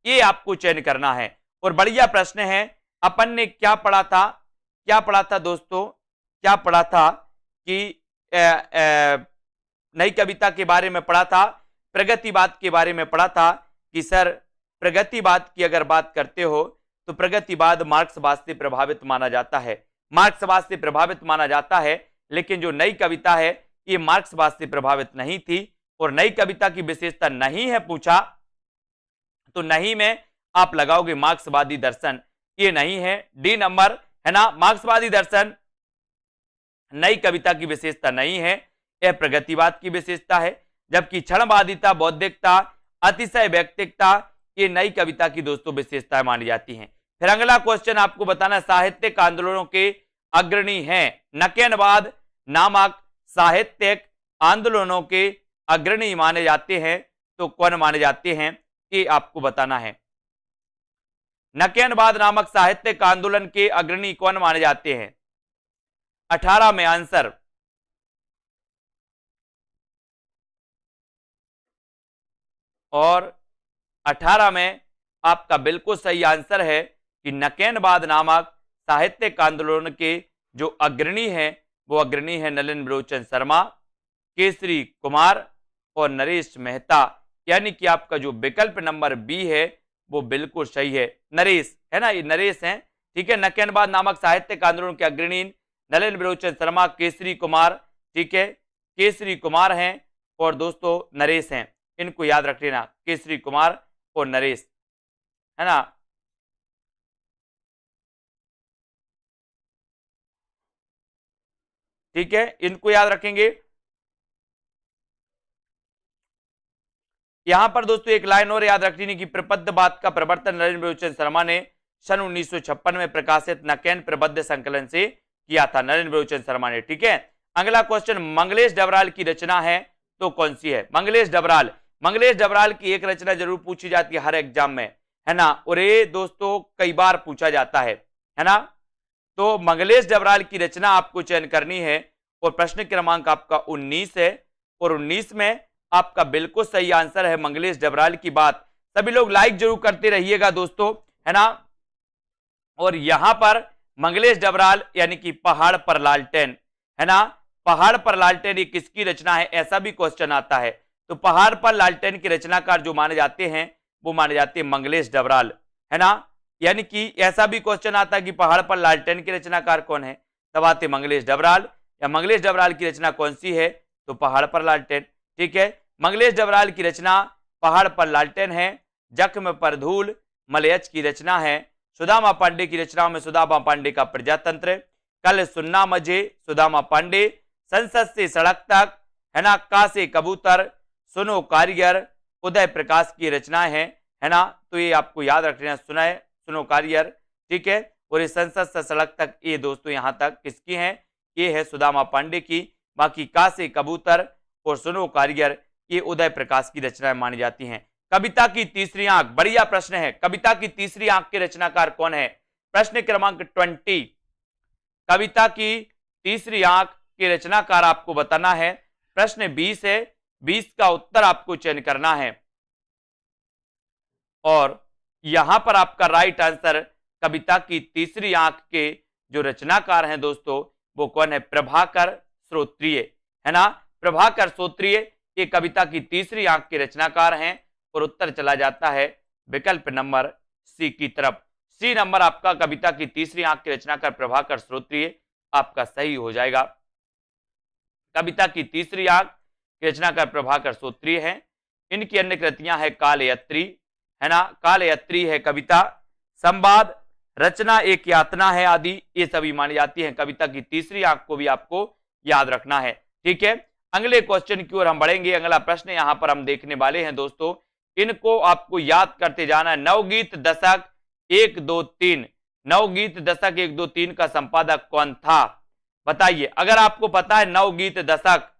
ये आपको चयन करना है। और बढ़िया प्रश्न है। अपन ने क्या पढ़ा था, क्या पढ़ा था दोस्तों, क्या पढ़ा था कि नई कविता के बारे में पढ़ा था, प्रगतिवाद के बारे में पढ़ा था कि सर प्रगतिवाद की अगर बात करते हो तो प्रगतिवाद मार्क्सवाद से प्रभावित माना जाता है, मार्क्सवाद से प्रभावित माना जाता है। लेकिन जो नई कविता है ये मार्क्सवाद से प्रभावित नहीं थी। और नई कविता की विशेषता नहीं है पूछा तो नहीं में आप लगाओगे मार्क्सवादी दर्शन, ये नहीं है, डी नंबर, है ना। मार्क्सवादी दर्शन नई कविता की विशेषता नहीं है, यह प्रगतिवाद की विशेषता है। जबकि क्षणवादिता, बौद्धिकता, अतिशय व्यक्तिकता, ये नई कविता की दोस्तों विशेषताएं मानी जाती हैं। फिर अगला क्वेश्चन आपको बताना, साहित्यिक आंदोलनों के अग्रणी हैं, नकेनवाद नामक साहित्यिक आंदोलनों के अग्रणी माने जाते हैं, तो कौन माने जाते हैं, ये आपको बताना है। नकेनवाद नामक साहित्यिक आंदोलन के अग्रणी कौन माने जाते हैं? 18 में आंसर, और 18 में आपका बिल्कुल सही आंसर है कि नकेनवाद नामक साहित्यिक आंदोलन के जो अग्रणी हैं वो अग्रणी है नलिन बलोचन शर्मा, केसरी कुमार और नरेश मेहता, यानी कि आपका जो विकल्प नंबर बी है वो बिल्कुल सही है, नरेश, है ना, ये नरेश हैं। ठीक है, नकेनवाद नामक साहित्यिक आंदोलन के अग्रणी नलिन बलोचन शर्मा, केसरी कुमार, ठीक है, केसरी कुमार हैं और दोस्तों नरेश हैं, इनको याद रख लेना, केसरी कुमार और नरेश, है ना। ठीक है, इनको याद रखेंगे। यहां पर दोस्तों एक लाइन और याद रखनी है कि प्रबद्ध बात का प्रवर्तन नरेंद्र बिरोचन शर्मा ने सन 1956 में प्रकाशित नकेन प्रबद्ध संकलन से किया था, नरेंद्र बिरोचन शर्मा ने। ठीक है, अगला क्वेश्चन मंगलेश डबराल की रचना है तो कौन सी है? मंगलेश डबराल की एक रचना जरूर पूछी जाती है हर एग्जाम में, है ना, और ये दोस्तों कई बार पूछा जाता है ना। तो मंगलेश डबराल की रचना आपको चयन करनी है और प्रश्न क्रमांक आपका 19 है और 19 में आपका बिल्कुल सही आंसर है मंगलेश डबराल की बात। सभी लोग लाइक जरूर करते रहिएगा दोस्तों, है ना। और यहां पर मंगलेश डबराल यानी कि पहाड़ पर लालटेन, है ना, पहाड़ पर लालटेन ये किसकी रचना है, ऐसा भी क्वेश्चन आता है। तो पहाड़ पर लालटेन के रचनाकार जो माने जाते हैं वो माने जाते हैं मंगलेश डबराल, है ना। यानी कि ऐसा भी क्वेश्चन आता है कि पहाड़ पर लालटेन के रचनाकार कौन है, तब आते मंगलेश डबराल, या मंगलेश डबराल की रचना कौन सी है, तो पहाड़ पर लालटेन। ठीक है, मंगलेश डबराल की रचना पहाड़ पर लालटेन है। जख्म पर धूल मलयच की रचना है। सुदामा पांडे की रचनाओं में सुदामा पांडे का प्रजातंत्र, कल सुन्ना मजे सुदामा पांडे, संसद से सड़क तक, है ना, का से कबूतर, सुनो कारियर, उदय प्रकाश की रचनाएं हैं, है ना। तो ये आपको याद रखना, सुनो कारियर। ठीक है, और ये संसद से सड़क तक ये दोस्तों यहां तक किसकी है, ये है सुदामा पांडे की। बाकी का से कबूतर और सुनो कारियर ये उदय प्रकाश की रचनाएं मानी जाती हैं। कविता की तीसरी आंख, बढ़िया प्रश्न है, कविता की तीसरी आंख के रचनाकार कौन है? प्रश्न क्रमांक 20, कविता की तीसरी आंख के रचनाकार आपको बताना है। प्रश्न 20 है, 20 का उत्तर आपको चयन करना है और यहां पर आपका राइट आंसर कविता की तीसरी आंख के जो रचनाकार हैं दोस्तों वो कौन है? प्रभाकर श्रोत्रिय, है ना, प्रभाकर श्रोत्रिय ये कविता की तीसरी आंख के रचनाकार हैं और उत्तर चला जाता है विकल्प नंबर सी की तरफ। सी नंबर आपका कविता की तीसरी आंख के रचनाकार प्रभाकर श्रोत्रिय आपका सही हो जाएगा। कविता की तीसरी आंख के रचनाकार प्रभाकर श्रोत्रिय है। इनकी अन्य कृतियां है कालयत्री, है ना, कालयत्री है कविता, संवाद, रचना एक यातना है आदि, ये सभी मानी जाती हैं। कविता की तीसरी आंख को भी आपको याद रखना है। ठीक है, अगले क्वेश्चन की ओर हम बढ़ेंगे। अगला प्रश्न यहां पर हम देखने वाले हैं दोस्तों, इनको आपको याद करते जाना है। नवगीत दशक 1, 2, 3, नवगीत दशक 1, 2, 3 का संपादक कौन था? बताइए, अगर आपको पता है नवगीत दशक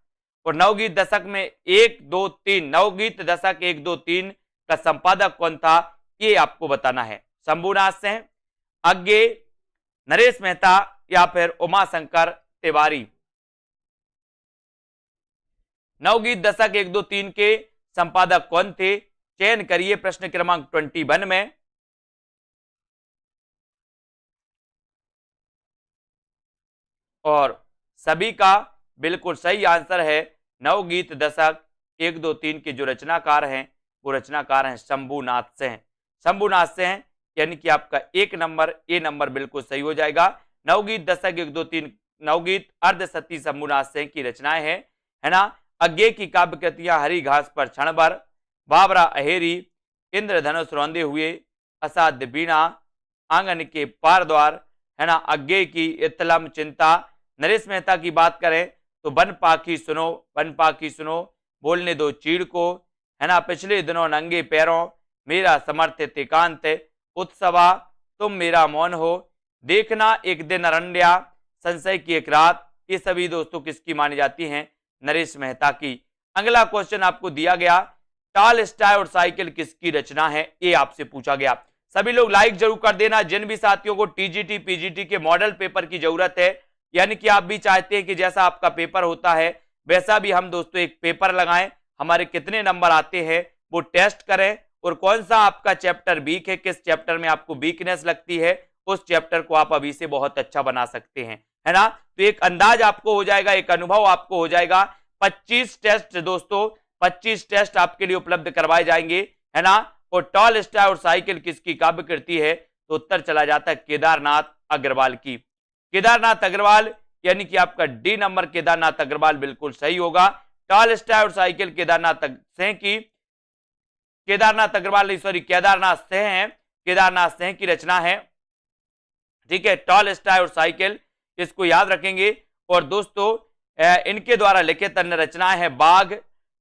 और नवगीत दशक में 1, 2, 3, नवगीत दशक 1, 2, 3 का संपादक कौन था, ये आपको बताना है। शंभुनाथ सिंह, अज्ञे, नरेश मेहता या फिर उमाशंकर तिवारी। नवगीत दशक 1, 2, 3 के संपादक कौन थे? चयन करिए प्रश्न क्रमांक 21 में। और सभी का बिल्कुल सही आंसर है नवगीत दशक 1, 2, 3 के जो रचनाकार हैं वो रचनाकार हैं शंभुनाथ सिंह। शंभुनाथ सिंह यानी कि आपका एक नंबर ए नंबर बिल्कुल सही हो जाएगा। नवगीत दशक 1, 2, 3 नवगीत अर्धसती शंभुनाथ सिंह की रचनाएं हैं, है ना। अज्ञे की काव्य कृतियां हरी घास पर क्षण भर, बाबरा अहेरी, इंद्रधनुष रौंदे हुए, असाध्य बीणा, आंगन के पार द्वार, है ना। अज्ञे की इतलम चिंता। नरेश मेहता की बात करें तो वन पाखी सुनो, वन पाखी सुनो, बोलने दो चीड़ को, है ना। पिछले दिनों नंगे पैरों, मेरा समर्थ एकांत, उत्सवा, तुम मेरा मौन हो, देखना एक दिन अरण्या, संशय की एक रात, ये सभी दोस्तों किसकी मानी जाती हैं? नरेश मेहता की। अगला क्वेश्चन आपको दिया गया, टॉलस्टॉय और साइकिल किसकी रचना है, ये आपसे पूछा गया। सभी लोग लाइक जरूर कर देना। जिन भी साथियों को टीजीटी पीजीटी के मॉडल पेपर की जरूरत है, यानी कि आप भी चाहते हैं कि जैसा आपका पेपर होता है वैसा भी हम दोस्तों एक पेपर लगाएं, हमारे कितने नंबर आते हैं वो टेस्ट करें, और कौन सा आपका चैप्टर वीक है, किस चैप्टर में आपको वीकनेस लगती है, उस चैप्टर को आप अभी से बहुत अच्छा बना सकते हैं, है ना। तो एक अंदाज आपको हो जाएगा, एक अनुभव आपको हो जाएगा। 25 टेस्ट दोस्तों, 25 टेस्ट आपके लिए उपलब्ध करवाए जाएंगे, है ना। और टॉलस्टॉय और साइकिल किसकी काव्य कृति है, तो उत्तर चला जाता है केदारनाथ अग्रवाल की। केदारनाथ अग्रवाल यानी कि आपका डी नंबर केदारनाथ अग्रवाल बिल्कुल सही होगा। टॉलस्टॉय और साइकिल केदारनाथ सिंह की, केदारनाथ अग्रवाल सॉरी केदारनाथ सिंह है, केदारनाथ सिंह की रचना है। ठीक है, टॉलस्टॉय और साइकिल इसको याद रखेंगे। और दोस्तों इनके द्वारा लिखित अन्य रचनाएं हैं बाघ,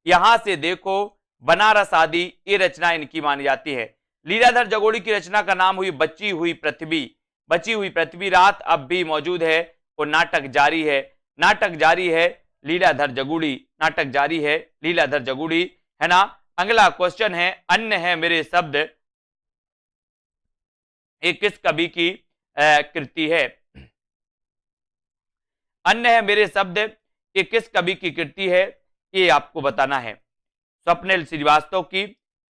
यहां से देखो, बनारस आदि ये रचना इनकी मानी जाती है। लीलाधर जगोड़ी की रचना का नाम हुई बची हुई पृथ्वी। बची हुई पृथ्वी रात अब भी मौजूद है और नाटक जारी है। नाटक जारी है लीलाधर जगोड़ी, नाटक जारी है लीलाधर जगोड़ी, है ना। अगला क्वेश्चन है अन्य है मेरे शब्द, ये किस कवि की कृति है? अन्य है मेरे शब्द ये किस कवि की कृति है, ये आपको बताना है। स्वप्निल श्रीवास्तव की,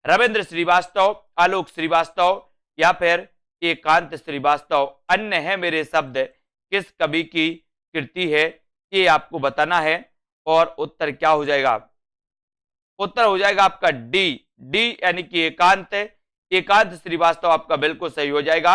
रविंद्र श्रीवास्तव, आलोक श्रीवास्तव या फिर एकांत श्रीवास्तव। अन्य है मेरे शब्द किस कवि की कृति है, ये आपको बताना है। और उत्तर क्या हो जाएगा? उत्तर हो जाएगा आपका डी, डी यानी कि एकांत, एकांत श्रीवास्तव आपका बिल्कुल सही हो जाएगा।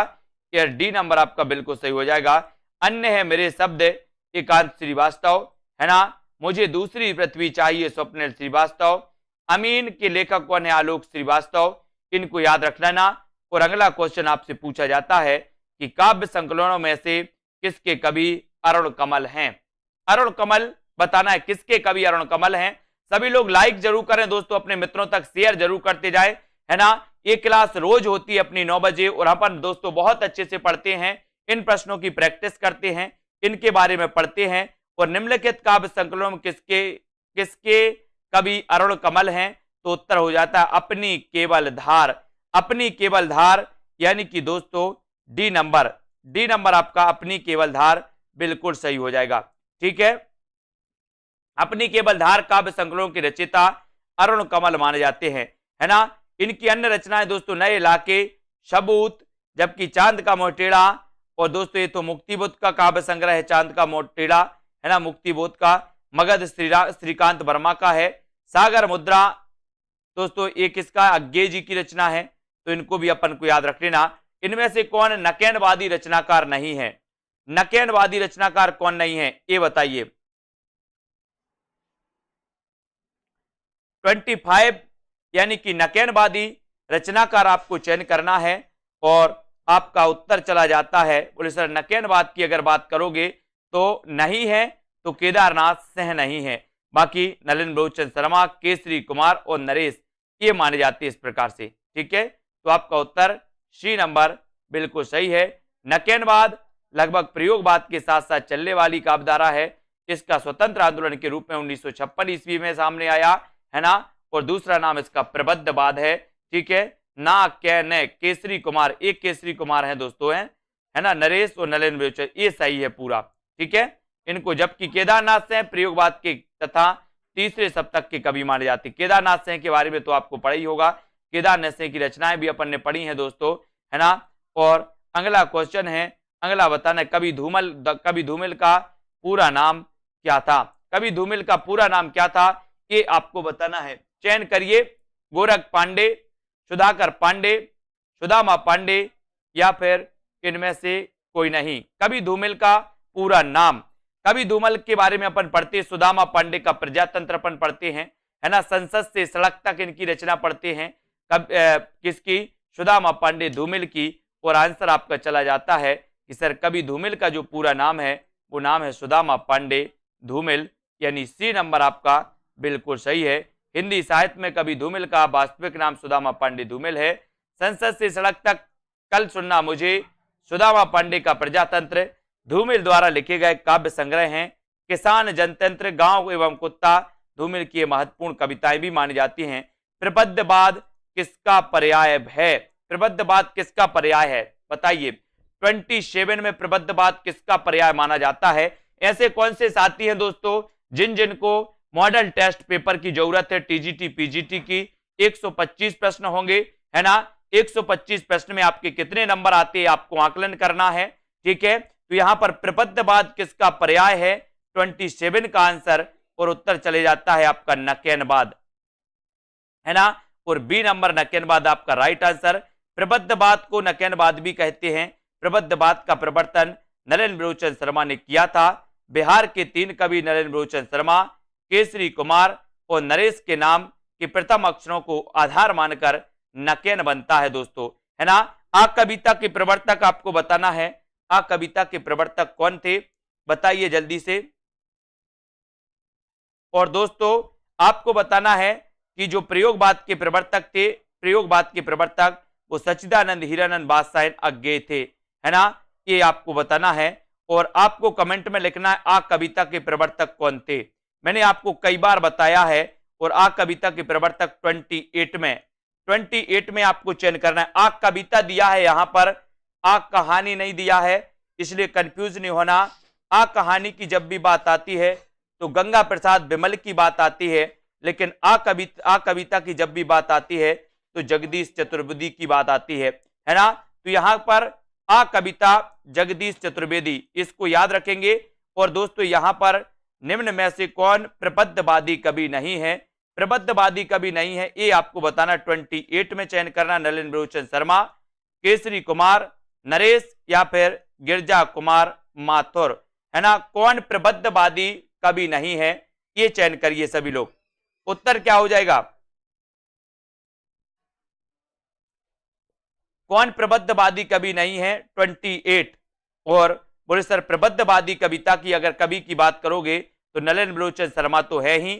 यार डी नंबर आपका बिल्कुल सही हो जाएगा। अन्य है मेरे शब्द एकांत श्रीवास्तव, है ना। मुझे दूसरी पृथ्वी चाहिए स्वप्निल श्रीवास्तव। अमीन के लेखक कौन है? आलोक श्रीवास्तव। इनको याद रख लेना। और अगला क्वेश्चन आपसे पूछा जाता है कि काव्य संकलनों में से किसके कवि अरुण कमल हैं? अरुण कमल बताना है किसके कवि अरुण कमल हैं। सभी लोग लाइक जरूर करें दोस्तों, अपने मित्रों तक शेयर जरूर करते जाए, है ना। ये क्लास रोज होती है अपनी 9 बजे और अपन दोस्तों बहुत अच्छे से पढ़ते हैं, इन प्रश्नों की प्रैक्टिस करते हैं, इनके बारे में पढ़ते हैं। और निम्नलिखित काव्य संकलनों में किसके किसके कवि अरुण कमल हैं? तो उत्तर हो जाता है अपनी केवल धार। अपनी केवल धार यानी कि दोस्तों डी नंबर, डी नंबर आपका अपनी केवल धार बिल्कुल सही हो जाएगा। ठीक है, अपनी केवल धार काव्य संकलनों के रचयिता अरुण कमल माने जाते हैं, है ना। इनकी अन्य रचनाएं दोस्तों नए इलाके, सबूत, जबकि चांद का मोटेड़ा, और दोस्तों ये तो मुक्तिबोध का काव्य संग्रह है चांद का मोटेड़ा, है ना, मुक्तिबोध का। मगध श्रीकांत वर्मा का है। सागर मुद्रा दोस्तों ये किसका? अज्ञे जी की रचना है, तो इनको भी अपन को याद रख लेना। इनमें से कौन नकेनवादी रचनाकार नहीं है? नकेनवादी रचनाकार कौन नहीं है ये बताइए। 25 यानी कि नकेनवादी रचनाकार आपको चयन करना है और आपका उत्तर चला जाता है। बोले सर नकेनवाद की अगर बात करोगे तो नहीं है, तो केदारनाथ सिंह नहीं है। बाकी नलिन लोचन शर्मा, केसरी कुमार और नरेश ये माने जाते हैं इस प्रकार से। ठीक है, तो आपका उत्तर सी नंबर बिल्कुल सही है। नकेनवाद लगभग प्रयोगवाद के साथ साथ चलने वाली काव्यधारा है। इसका स्वतंत्र आंदोलन के रूप में 1956 ईस्वी में सामने आया, है ना। और दूसरा नाम इसका प्रबद्धवाद है। ठीक है, ना कै न केसरी कुमार, एक केसरी कुमार है दोस्तों, है ना, नरेश और नलिन लोचन, ये सही है पूरा। ठीक है, इनको जबकि केदारनाथ सिंह प्रयोगवाद के तथा तीसरे सप्तक के कवि माने जाते। केदारनाथ सिंह के बारे में तो आपको पढ़ा ही होगा, केदारनाथ सिंह की रचनाएं भी अपन ने पढ़ी हैं दोस्तों, है ना। और अगला क्वेश्चन है, अगला बताना कवि धूमिल का पूरा नाम क्या था? कवि धूमिल का पूरा नाम क्या था ये आपको बताना है। चयन करिए, गोरख पांडे, सुधाकर पांडे, सुदामा पांडे या फिर इनमें से कोई नहीं। कवि धूमिल का पूरा नाम, कवि धूमिल के बारे में अपन पढ़ते हैं, सुदामा पांडे का प्रजातंत्र अपन पढ़ते हैं, है ना, संसद से सड़क तक इनकी रचना पढ़ते हैं। किसकी? सुदामा पांडे धूमिल की। और आंसर आपका चला जाता है कि सर कवि धूमिल का जो पूरा नाम है वो नाम है सुदामा पांडे धूमिल, यानी सी नंबर आपका बिल्कुल सही है। हिंदी साहित्य में कवि धूमिल का वास्तविक नाम सुदामा पांडे धूमिल है। संसद से सड़क तक, कल सुनना मुझे, सुदामा पांडे का प्रजातंत्र धूमिल द्वारा लिखे गए काव्य संग्रह हैं। किसान जनतंत्र, गांव एवं कुत्ता धूमिल की महत्वपूर्ण कविताएं भी मानी जाती हैं। प्रबद्धवाद किसका पर्याय है? प्रबद्धवाद किसका पर्याय है बताइए। 27 में प्रबद्धवाद किसका पर्याय माना जाता है? ऐसे कौन से साथी हैं दोस्तों जिनको मॉडल टेस्ट पेपर की जरूरत है, टीजीटी पीजीटी की? 125 प्रश्न होंगे, है ना। 125 प्रश्न में आपके कितने नंबर आते हैं आपको आकलन करना है। ठीक है, तो यहां पर प्रबद्धवाद किसका पर्याय है? 27 का आंसर, और उत्तर चले जाता है आपका नकेनवाद, है ना। और बी नंबर नकेनवाद आपका राइट आंसर। प्रबद्धवाद को नकेनवाद भी कहते हैं। प्रबद्धवाद का प्रवर्तन नलिन लोचन शर्मा ने किया था। बिहार के 3 कवि नलिन लोचन शर्मा, केसरी कुमार और नरेश के नाम के प्रथम अक्षरों को आधार मानकर नकेन बनता है दोस्तों, है ना। आ कविता के प्रवर्तक आपको बताना है, आ कविता के प्रवर्तक कौन थे बताइए जल्दी से। और दोस्तों आपको बताना है कि जो प्रयोगवाद के प्रवर्तक थे, प्रयोगवाद के प्रवर्तक वो सच्चिदानंद हीरानंद बादशाह अज्ञेय थे, है ना, ये आपको बताना है। और आपको कमेंट में लिखना है आ कविता के प्रवर्तक कौन थे। मैंने आपको कई बार बताया है, और आ कविता के प्रवर्तक 28 में आपको चयन करना है। आ कविता दिया है, यहां पर आ कहानी नहीं दिया है, इसलिए कंफ्यूज नहीं होना। आ कहानी की जब भी बात आती है तो गंगा प्रसाद बिमल की बात आती है, लेकिन आ कविता की जब भी बात आती है तो जगदीश चतुर्वेदी की बात आती है ना। तो यहां पर आ कविता जगदीश चतुर्वेदी, इसको याद रखेंगे। और दोस्तों यहां पर निम्न में से कौन प्रबद्धवादी कवि नहीं है, प्रबद्धवादी कवि नहीं है, ये आपको बताना। 28 में चयन करना नलिन बलोचन शर्मा, केसरी कुमार, नरेश या फिर गिरजा कुमार माथुर, है ना। कौन प्रबद्धवादी कवि नहीं है, ये चयन करिए सभी लोग। उत्तर क्या हो जाएगा, कौन प्रबद्धवादी कवि नहीं है, 28। और बोले सर प्रबद्धवादी कविता की अगर कवि की बात करोगे तो नलिन बलोचन शर्मा तो है ही,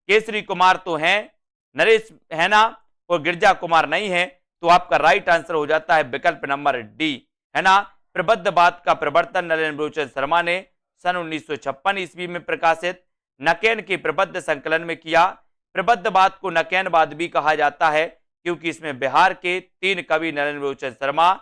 केसरी कुमार तो है, नरेश है ना, और गिरजा कुमार नहीं है। तो आपका राइट आंसर हो जाता है विकल्प नंबर डी, है ना। प्रबद्धवाद का प्रवर्तन नलिन बलोचन शर्मा ने सन 1956 ईस्वी में प्रकाशित नकेन के प्रबद्ध संकलन में किया। प्रबद्धवाद को नकेनवाद भी कहा जाता है, क्योंकि इसमें बिहार के 3 कवि नलिन बलोचन शर्मा,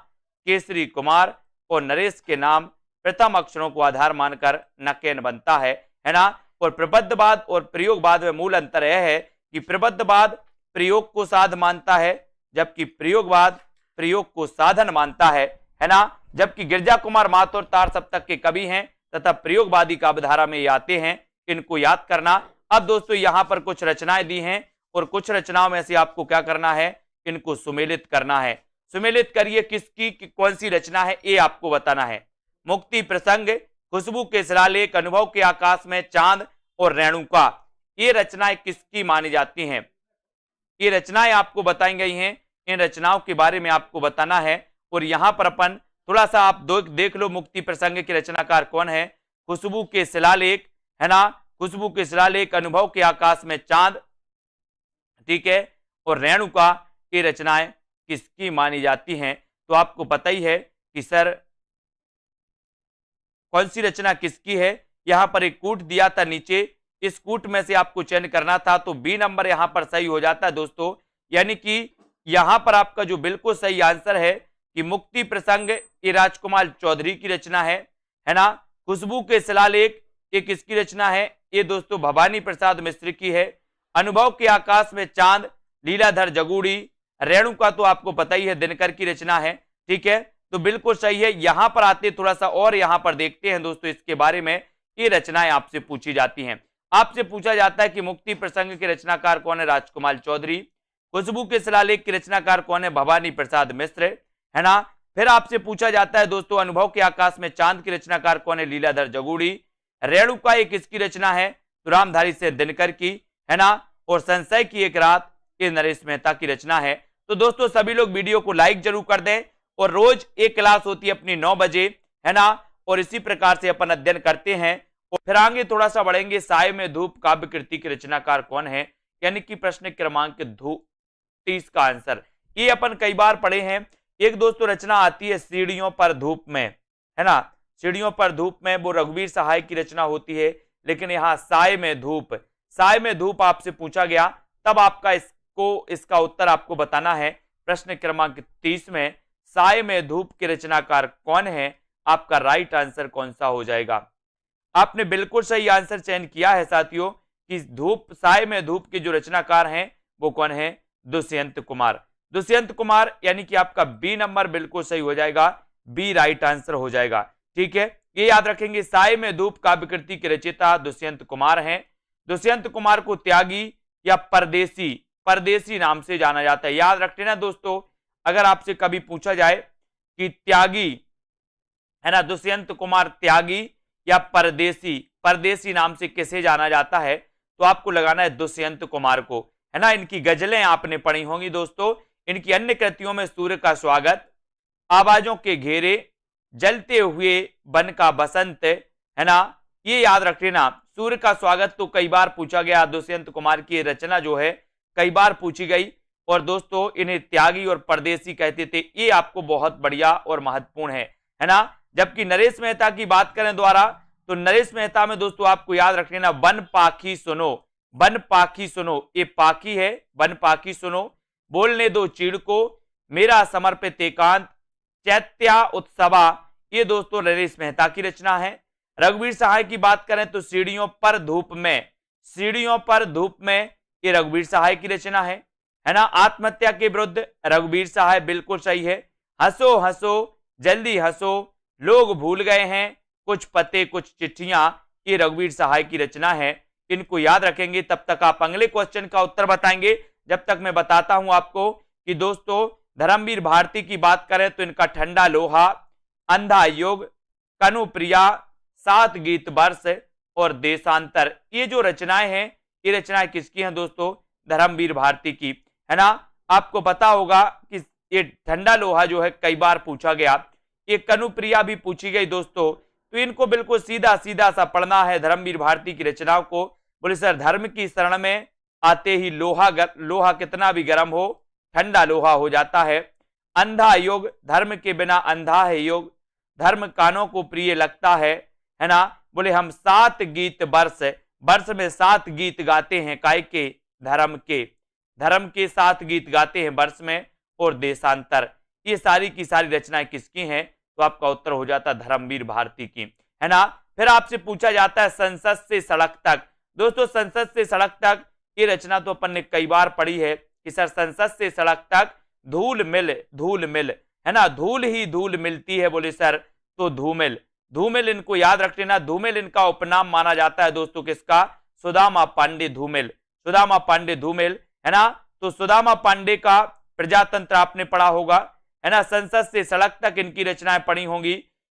केसरी कुमार और नरेश के नाम प्रथम अक्षरों को आधार मानकर नकेन बनता है ना। और प्रबद्धवाद और प्रयोगवाद में मूल अंतर यह है कि प्रबद्धवाद प्रयोग को साध मानता है, जबकि प्रयोगवाद प्रयोग को साधन मानता है ना। जबकि गिरजा कुमार माथुर तार सप्तक के कवि हैं तथा प्रयोगवादी काव्यधारा में आते हैं, इनको याद करना। अब दोस्तों यहां पर कुछ रचनाएं दी हैं, और कुछ रचनाओं में से आपको क्या करना है, इनको सुमेलित करना है। सुमेलित करिए, किसकी कौन सी रचना है ये आपको बताना है। मुक्ति प्रसंग, खुशबू के शिलालेख, अनुभव के आकाश में चांद और रेणुका, ये रचनाएं किसकी मानी जाती हैं, ये रचनाएं आपको बताई गई हैं। इन रचनाओं के बारे में आपको बताना है। और यहां पर अपन थोड़ा सा आप देख लो, मुक्ति प्रसंग के रचनाकार कौन है, खुशबू के शिलालेख, है ना, खुशबू के शिलालेख, अनुभव के आकाश में चांद, ठीक है, और रेणुका, ये रचनाएं किसकी मानी जाती हैं। तो आपको पता ही है कि सर कौन सी रचना किसकी है। यहां पर एक कूट दिया था नीचे, इस कूट में से आपको चयन करना था, तो बी नंबर यहां पर सही हो जाता है दोस्तों। यानी कि यहां पर आपका जो बिल्कुल सही आंसर है कि मुक्ति प्रसंग ये राजकुमार चौधरी की रचना है ना। खुशबू के शिलालेख ये किसकी रचना है, ये दोस्तों भवानी प्रसाद मिश्र की है। अनुभव के आकाश में चांद लीलाधर जगूड़ी, रेणुका तो आपको पता ही है दिनकर की रचना है, ठीक है, तो बिल्कुल सही है। यहां पर आते थोड़ा सा और यहां पर देखते हैं दोस्तों इसके बारे में, ये रचनाएं आपसे पूछी जाती हैं। आपसे पूछा जाता है कि मुक्ति प्रसंग के रचनाकार कौन है, राजकुमार चौधरी। खुशबू के शिलालेख के रचनाकार कौन है, भवानी प्रसाद मिश्र, है ना। फिर आपसे पूछा जाता है दोस्तों अनुभव के आकाश में चांद की रचनाकार कौन है, लीलाधर जगूड़ी। रेणुका एक किसकी रचना है, तो रामधारी से दिनकर की, है ना। और संशय की एक रात ये नरेश मेहता की रचना है। तो दोस्तों सभी लोग वीडियो को लाइक जरूर कर दें, और रोज एक क्लास होती है अपनी 9 बजे, है ना। और इसी प्रकार से अपन अध्ययन करते हैं। और फिर आगे थोड़ा सा बढ़ेंगे, साय में धूप काव्य कृति के रचनाकार कौन है, यानी कि प्रश्न क्रमांक 30 का आंसर। ये अपन कई बार पढ़े हैं। एक दोस्तों रचना आती है सीढ़ियों पर धूप में, है ना, सीढ़ियों पर धूप में, वो रघुवीर सहाय की रचना होती है। लेकिन यहाँ साय में धूप, साय में धूप आपसे पूछा गया, तब आपका इसका उत्तर आपको बताना है। प्रश्न क्रमांक 30 में साय में धूप के रचनाकार कौन है, आपका राइट आंसर कौन सा हो जाएगा। आपने बिल्कुल सही आंसर चयन किया है साथियों कि धूप, साय में धूप के जो रचनाकार हैं वो कौन है, दुष्यंत कुमार। दुष्यंत कुमार, यानी कि आपका बी नंबर बिल्कुल सही हो जाएगा, बी राइट आंसर हो जाएगा, ठीक है। ये याद रखेंगे, साय में धूप काव्य कृति के रचयिता दुष्यंत कुमार हैं। दुष्यंत कुमार को त्यागी या परदेसी नाम से जाना जाता है। याद रख लेना दोस्तों, अगर आपसे कभी पूछा जाए कि त्यागी, है ना, दुष्यंत कुमार त्यागी या परदेसी नाम से किसे जाना जाता है, तो आपको लगाना है दुष्यंत कुमार को, है ना। इनकी गजलें आपने पढ़ी होंगी दोस्तों। इनकी अन्य कृतियों में सूर्य का स्वागत, आवाजों के घेरे, जलते हुए बन का बसंत, है ना, ये याद रख लेना। सूर्य का स्वागत तो कई बार पूछा गया, दुष्यंत कुमार की रचना जो है कई बार पूछी गई। और दोस्तों इन्हें त्यागी और परदेसी कहते थे, ये आपको बहुत बढ़िया और महत्वपूर्ण है ना। जबकि नरेश मेहता की बात करें द्वारा, तो नरेश मेहता में दोस्तों आपको याद रख लेना, वन पाखी सुनो, वन पाखी सुनो, ये पाखी है, वन पाखी सुनो, बोलने दो चीड़ को, मेरा समर्पित एकांत, चैत्या उत्सवा, ये दोस्तों नरेश मेहता की रचना है। रघुवीर सहाय की बात करें तो सीढ़ियों पर धूप में, सीढ़ियों पर धूप में, ये रघुवीर सहाय की रचना है ना। आत्महत्या के विरुद्ध रघुवीर सहाय, बिल्कुल सही है। हंसो हंसो जल्दी हंसो, लोग भूल गए हैं कुछ पते कुछ चिट्ठियां, ये रघुवीर सहाय की रचना है। इनको याद रखेंगे तब तक आप अगले क्वेश्चन का उत्तर बताएंगे। जब तक मैं बताता हूं आपको कि दोस्तों धर्मवीर भारती की बात करें तो इनका ठंडा लोहा, अंधा युग, कनुप्रिया, सात गीत वर्ष और देशांतर, ये जो रचनाएं हैं, ये रचनाएं किसकी हैं दोस्तों? धर्मवीर भारती की, है ना। आपको पता होगा कि ये ठंडा लोहा जो है कई बार पूछा गया, ये कनुप्रिया भी पूछी गई दोस्तों। तो इनको बिल्कुल सीधा सीधा सा पढ़ना है धर्मवीर भारती की रचनाओं को। बोले सर धर्म की शरण में आते ही लोहा कितना भी गर्म हो ठंडा लोहा हो जाता है। अंधा युग, धर्म के बिना अंधा है युग, धर्म कानों को प्रिय लगता है ना। बोले हम सात गीत वर्ष, वर्ष में सात गीत गाते हैं, काय के? धर्म के, धर्म के सात गीत गाते हैं वर्ष में। और देशांतर, ये सारी की सारी रचनाएं किसकी हैं? तो आपका उत्तर हो जाता धर्मवीर भारती की, है ना। फिर आपसे पूछा जाता है संसद से सड़क तक। दोस्तों संसद से सड़क तक, ये रचना तो अपन ने कई बार पढ़ी है कि सर संसद से सड़क तक धूल मिल, है ना, धूल ही धूल मिलती है। बोले सर तो धूमिल, धूमिल इनको याद रख लेना। धूमिल इनका उपनाम माना जाता है दोस्तों किसका? सुदामा पांडे धूमिल, सुदामा पांडे धूमिल, है ना। तो सुदामा पांडे का प्रजातंत्र आपने पढ़ा होगा, है ना। संसद से सड़क तक इनकी रचनाएं पढ़ी होंगी।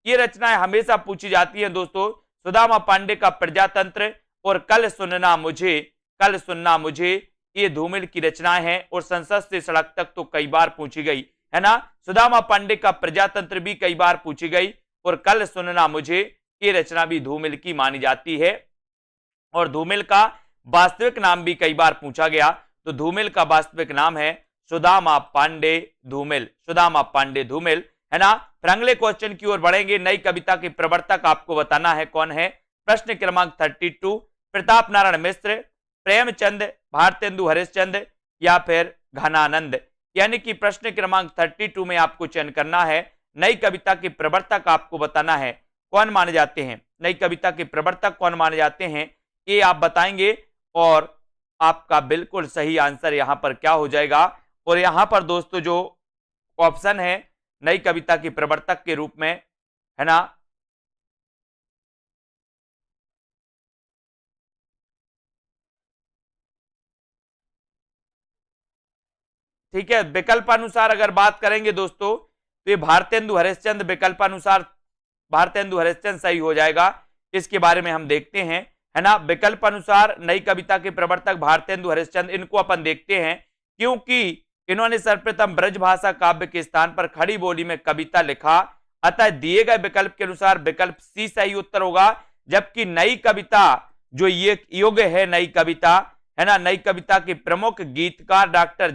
ये रचनाएं हमेशा पूछी जाती हैं दोस्तों। सुदामा पांडे का प्रजातंत्र और कल सुनना मुझे, कल सुनना मुझे, ये धूमिल की रचनाएं हैं। और संसद से सड़क तक तो कई बार पूछी गई, है ना। सुदामा पांडे का प्रजातंत्र भी कई बार पूछी गई और कल सुनना मुझे, ये रचना भी धूमिल की मानी जाती है। और धूमिल का वास्तविक नाम भी कई बार पूछा गया, तो धूमिल का वास्तविक नाम है सुदामा पांडे धूमिल, सुदामा पांडे धूमिल, है ना। फिर अगले क्वेश्चन की ओर बढ़ेंगे। नई कविता के प्रवर्तक आपको बताना है कौन है। प्रश्न क्रमांक 32, प्रताप नारायण मिश्र, प्रेमचंद, भारतेंदु हरिश्चंद्र या फिर घनानंद। यानी कि प्रश्न क्रमांक 32 में आपको चयन करना है। नई कविता के प्रवर्तक आपको बताना है कौन माने जाते हैं, नई कविता के प्रवर्तक कौन माने जाते हैं, ये आप बताएंगे। और आपका बिल्कुल सही आंसर यहां पर क्या हो जाएगा? और यहां पर दोस्तों जो ऑप्शन है नई कविता के प्रवर्तक के रूप में, है ना, ठीक है। विकल्पानुसार अगर बात करेंगे दोस्तों तो ये भारतेंदु हरिश्चंद्र, विकल्पानुसार भारतेंदु हरिश्चंद्र सही हो जाएगा। इसके बारे में हम देखते हैं, है ना। विकल्प अनुसार नई कविता के प्रवर्तक भारतेंदु हरिश्चंद्र, इनको अपन देखते हैं क्योंकि इन्होंने सर्वप्रथम ब्रजभाषा काव्य के स्थान पर खड़ी बोली में कविता लिखा। अतः दिए गए विकल्प के अनुसार विकल्प सी सही उत्तर होगा। जबकि नई कविता जो ये युग है, नई कविता, है ना, नई कविता के प्रमुख गीतकार डॉक्टर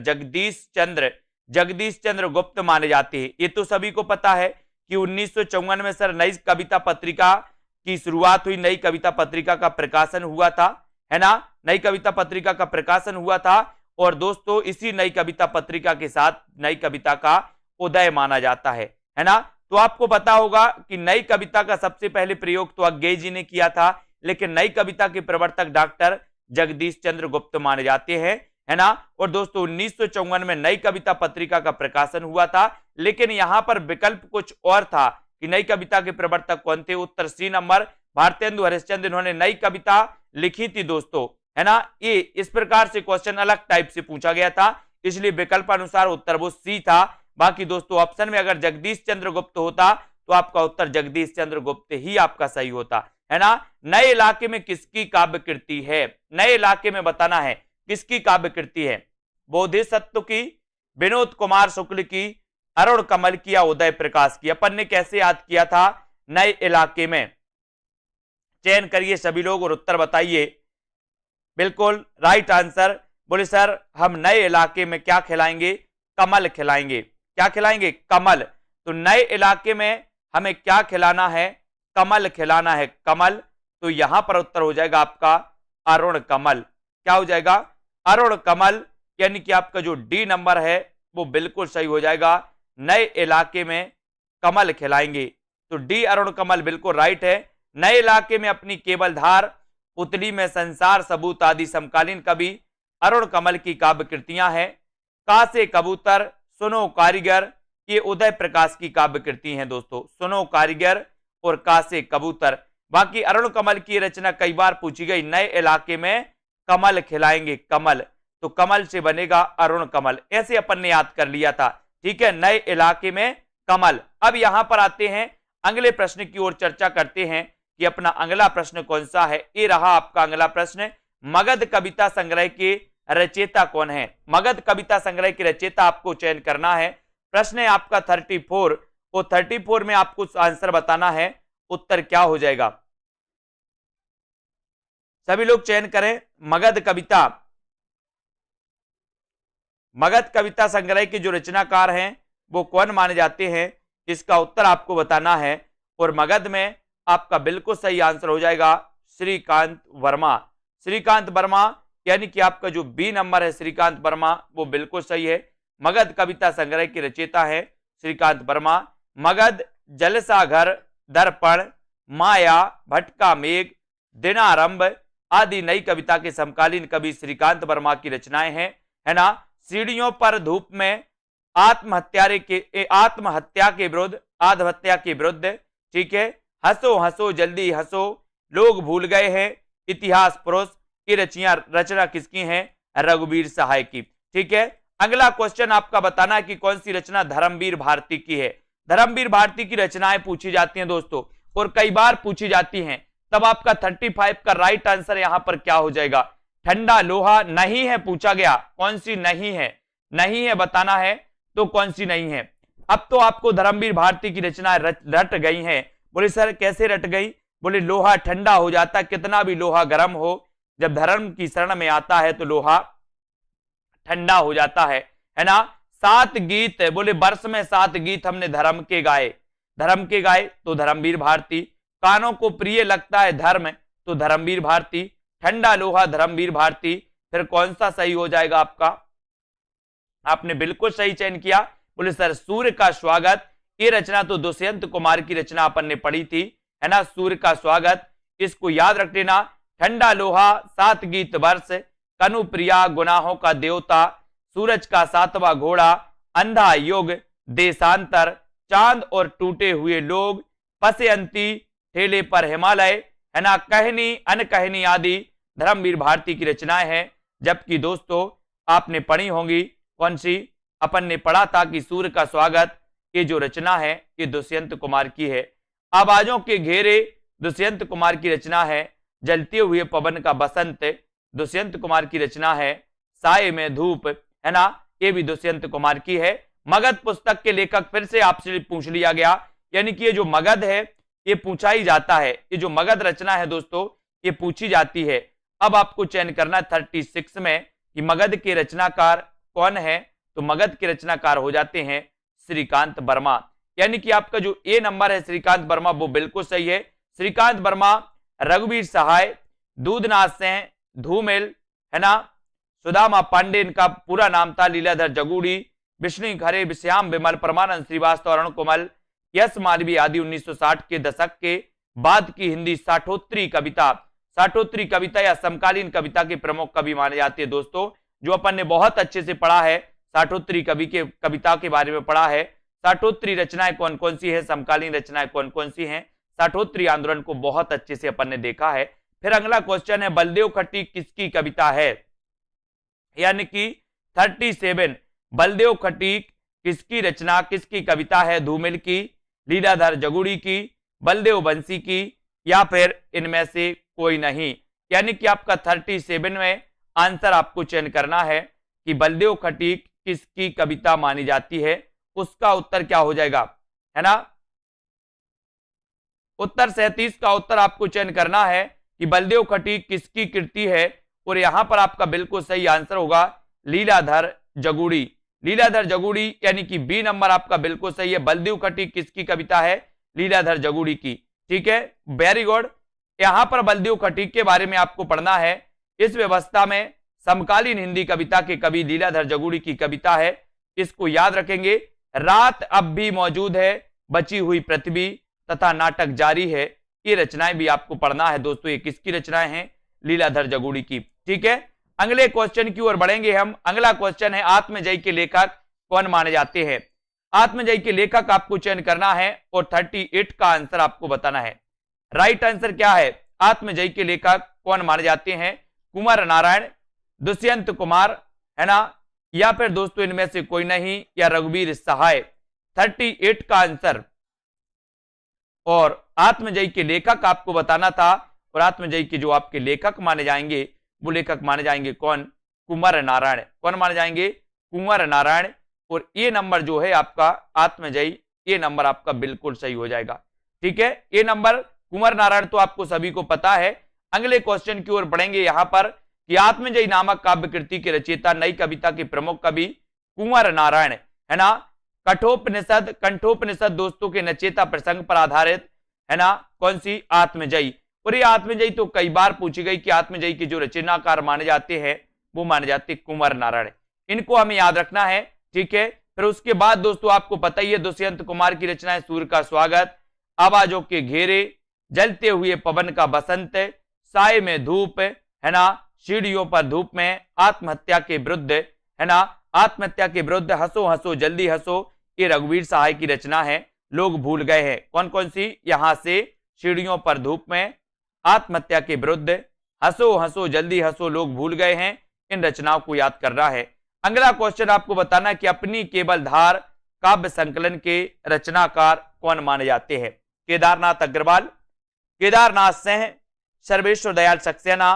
जगदीश चंद्र गुप्त माने जाते हैं। ये तो सभी को पता है कि 1954 में सर नई कविता पत्रिका की शुरुआत हुई, नई कविता पत्रिका का प्रकाशन हुआ था, है ना, नई कविता पत्रिका का प्रकाशन हुआ था। और दोस्तों इसी नई कविता पत्रिका के साथ नई कविता का उदय माना जाता है ना। तो आपको पता होगा कि नई कविता का सबसे पहले प्रयोग तो अज्ञेय जी ने किया था, लेकिन नई कविता के प्रवर्तक डॉक्टर जगदीश चंद्र गुप्त माने जाते हैं, है ना। और दोस्तों 1954 में नई कविता पत्रिका का प्रकाशन हुआ था, लेकिन यहां पर विकल्प कुछ और था कि नई कविता के प्रवर्तक कौन थे। उत्तर सी नंबर भारतेंदु हरिश्चंद्र, इन्होंने नई कविता लिखी थी दोस्तों, है ना। ये इस प्रकार से क्वेश्चन अलग टाइप से पूछा गया था, इसलिए विकल्प अनुसार उत्तर वो सी था। बाकी दोस्तों ऑप्शन में अगर जगदीश चंद्र गुप्त होता तो आपका उत्तर जगदीश चंद्र गुप्त ही आपका सही होता, है ना। नए इलाके में किसकी काव्य कृति है? नए इलाके में बताना है किसकी काव्य कृति है। बोधिसत्व की, विनोद कुमार शुक्ल की, अरुण कमल की या उदय प्रकाश की। अपन ने कैसे याद किया था? नए इलाके में। चयन करिए सभी लोग और उत्तर बताइए। बिल्कुल राइट आंसर बोले सर हम नए इलाके में क्या खिलाएंगे, कमल खिलाएंगे। क्या खिलाएंगे, कमल। तो नए इलाके में हमें क्या खिलाना है, कमल खिलाना है, कमल। तो यहां पर उत्तर हो जाएगा आपका अरुण कमल। क्या हो जाएगा, अरुण कमल, यानी कि आपका जो डी नंबर है वो बिल्कुल सही हो जाएगा, नए इलाके में कमल खिलाएंगे। तो डी अरुण कमल बिल्कुल राइट है। नए इलाके में अपनी केवल धार, पुतली में संसार सबूत आदि समकालीन कवि अरुण कमल की काव्य कृतियां हैं। का से कबूतर, सुनो कारीगर, ये उदय प्रकाश की काव्य कृति हैं दोस्तों, सुनो कारीगर और का से कबूतर। बाकी अरुण कमल की रचना कई बार पूछी गई, नए इलाके में कमल खिलाएंगे, कमल। तो कमल से बनेगा अरुण कमल, ऐसे अपन ने याद कर लिया था। ठीक है, नए इलाके में कमल। अब यहां पर आते हैं अगले प्रश्न की ओर, चर्चा करते हैं कि अपना अगला प्रश्न कौन सा है। ये रहा आपका अगला प्रश्न, मगध कविता संग्रह के रचयिता कौन है। मगध कविता संग्रह के रचयिता आपको चयन करना है। प्रश्न है आपका 34 और 34 में आपको आंसर बताना है, उत्तर क्या हो जाएगा। सभी लोग चयन करें। मगध कविता, मगध कविता संग्रह के जो रचनाकार हैं वो कौन माने जाते हैं, इसका उत्तर आपको बताना है। और मगध में आपका बिल्कुल सही आंसर हो जाएगा श्रीकांत वर्मा। श्रीकांत वर्मा, यानी कि आपका जो बी नंबर है श्रीकांत वर्मा, वो बिल्कुल सही है। मगध कविता संग्रह के रचयिता है श्रीकांत वर्मा। मगध, जलसाघर, दर्पण, माया, भटका मेघ, दिनारंभ आदि नई कविता के समकालीन कवि श्रीकांत वर्मा की रचनाएं हैं, है ना। सीढ़ियों पर धूप में, आत्महत्या के विरुद्ध, आत्महत्या के विरुद्ध, ठीक है। हंसो हंसो जल्दी हंसो, लोग भूल गए हैं, इतिहास पुरुष, की रचना किसकी है, रघुवीर सहाय की। ठीक है, अगला क्वेश्चन आपका बताना है कि कौन सी रचना धर्मवीर भारती की है। धर्मवीर भारती की रचनाएं पूछी जाती हैं दोस्तों, और कई बार पूछी जाती हैं। तब आपका 35 का राइट आंसर यहां पर क्या हो जाएगा, ठंडा लोहा नहीं है पूछा गया। कौन सी नहीं है, नहीं है बताना है, तो कौन सी नहीं है। अब तो आपको धर्मवीर भारती की रचनाएं रट गई हैं। बोले सर कैसे रट गई, बोले लोहा ठंडा हो जाता, कितना भी लोहा गर्म हो, जब धर्म की शरण में आता है तो लोहा ठंडा हो जाता है ना। 7 गीत, बोले वर्ष में 7 गीत हमने धर्म के गाए, धर्म के गाए तो धर्मवीर भारती। कानों को प्रिय लगता है धर्म, तो धर्मवीर भारती। ठंडा लोहा धर्मवीर भारती। फिर कौन सा सही हो जाएगा आपका, आपने बिल्कुल सही चयन किया। बोले सर सूर्य का स्वागत, ये रचना तो दुष्यंत कुमार की रचना अपन ने पढ़ी थी, है ना। सूर्य का स्वागत, इसको याद रख लेना। ठंडा लोहा, 7 गीत वर्ष, कनु प्रिया, गुनाहों का देवता, सूरज का 7वां घोड़ा, अंधा युग, देशांतर, चांद और टूटे हुए लोग, पसेअंती, ठेले पर हिमालय, है ना, कहनी अनकहनी आदि धर्मवीर भारती की रचनाएं हैं। जबकि दोस्तों आपने पढ़ी होंगी, कौन सी, अपन ने पढ़ा था कि सूर्य का स्वागत, ये जो रचना है ये दुष्यंत कुमार की है। आवाजों के घेरे, दुष्यंत कुमार की रचना है। जलते हुए पवन का बसंत, दुष्यंत कुमार की रचना है। साए में धूप, है ना, ये भी दुष्यंत कुमार की है। मगध पुस्तक के लेखक फिर से आपसे पूछ लिया गया, यानी कि ये जो मगध है ये पूछा ही जाता है, ये जो मगध रचना है दोस्तों ये पूछी जाती है। अब आपको चयन करना 36 में कि मगध के रचनाकार कौन है, तो मगध के रचनाकार हो जाते हैं श्रीकांत वर्मा। यानी कि आपका जो ए नंबर है श्रीकांत वर्मा वो बिल्कुल सही है। श्रीकांत वर्मा, रघुवीर सहाय, दूधनाथ सेन, धूमिल, है ना, सुदामा पांडे इनका पूरा नाम था, लीलाधर जगूड़ी, विष्णु खरे, श्याम विमल, परमानंद श्रीवास्तव, अरुण कुमल, यश मालवी आदि 1960 के दशक के बाद की हिंदी साठोत्तरी कविता, साठोत्तरी कविता या समकालीन कविता के प्रमुख कवि माने जाते हैं दोस्तों, जो अपन ने बहुत अच्छे से पढ़ा है। साठोत्तरी कवि के कविता के बारे में पढ़ा है। साठोत्तरी रचनाएं कौन कौन सी है, समकालीन रचनाएं कौन कौन सी हैं, साठोत्तरी आंदोलन को बहुत अच्छे से अपन ने देखा है। फिर अगला क्वेश्चन है बलदेव खट्टिक किसकी कविता है, यानी कि 37 बलदेव खट्टिक किसकी रचना, किसकी कविता है, धूमिल की, लीलाधर जगुड़ी की, बलदेव बंसी की, या फिर इनमें से कोई नहीं। यानी कि आपका 37 में आंसर आपको चयन करना है कि बलदेव खट्टिक किसकी कविता मानी जाती है, उसका उत्तर क्या हो जाएगा, है ना। उत्तर 37 का उत्तर आपको चयन करना है कि बलदेव खट्टिक किसकी कृति है, और यहां पर आपका बिल्कुल सही आंसर होगा लीलाधर जगुड़ी। लीलाधर जगुड़ी यानी कि बी नंबर आपका बिल्कुल सही है। बलदेव खटीक किसकी कविता है? लीलाधर जगुड़ी की। ठीक है, वेरी गुड। यहां पर बलदेव खटीक के बारे में आपको पढ़ना है। इस व्यवस्था में समकालीन हिंदी कविता के कवि लीलाधर जगुड़ी की कविता है, इसको याद रखेंगे। रात अब भी मौजूद है, बची हुई पृथ्वी तथा नाटक जारी है, ये रचनाएं भी आपको पढ़ना है दोस्तों। ये किसकी रचनाएं हैं? लीलाधर जगुड़ी की। ठीक है, अगले क्वेश्चन की ओर बढ़ेंगे हम। अगला क्वेश्चन है आत्मजयी के लेखक कौन माने जाते हैं? आत्मजयी के लेखक आपको चयन करना है और 38 का आंसर आपको बताना है। राइट आंसर क्या है? आत्मजयी के लेखक कौन माने जाते हैं? कुंवर नारायण, दुष्यंत कुमार, है ना, या फिर दोस्तों इनमें से कोई नहीं, या रघुवीर सहाय। 38 का आंसर। और आत्मजयी के लेखक आपको बताना था, और आत्मजयी के जो आपके लेखक माने जाएंगे वो लेखक माने जाएंगे कौन? कुंवर नारायण। कौन माने जाएंगे? कुंवर नारायण। और ये नंबर जो है आपका आत्मजयी, ये नंबर आपका बिल्कुल सही हो जाएगा। ठीक है, ये नंबर कुंवर नारायण तो आपको सभी को पता है। अगले क्वेश्चन की ओर बढ़ेंगे यहां पर कि आत्मजयी नामक काव्य कृति के रचयिता, नई कविता के प्रमुख कवि कुंवर नारायण, है ना। कंठोपनिषद दोस्तों के नचेता प्रसंग पर आधारित, है ना, कौन सी? आत्मजयी। और ये आत्मजयी तो कई बार पूछी गई कि आत्मजयी के जो रचनाकार माने जाते हैं वो माने जाते कुंवर नारायण। इनको हमें याद रखना है। ठीक है, फिर उसके बाद दोस्तों आपको पता ही है दुष्यंत कुमार की रचनाएं सूर्य का स्वागत, आवाजों के घेरे, जलते हुए पवन का बसंत, साय में धूप, है ना, सीढ़ियों पर धूप में, आत्महत्या के विरुद्ध, है ना, आत्महत्या के विरुद्ध, हंसो हंसो जल्दी हंसो, ये रघुवीर सहाय की रचना है। लोग भूल गए हैं, कौन कौन सी? यहां से सीढ़ियों पर धूप में, आत्महत्या के विरुद्ध, हंसो हंसो जल्दी हंसो, लोग भूल गए हैं। इन रचनाओं को याद करना है। अगला क्वेश्चन आपको बताना कि अपनी केवल धार काव्य संकलन के रचनाकार कौन माने जाते हैं? केदारनाथ अग्रवाल, केदारनाथ सिंह, सर्वेश्वर दयाल सक्सेना,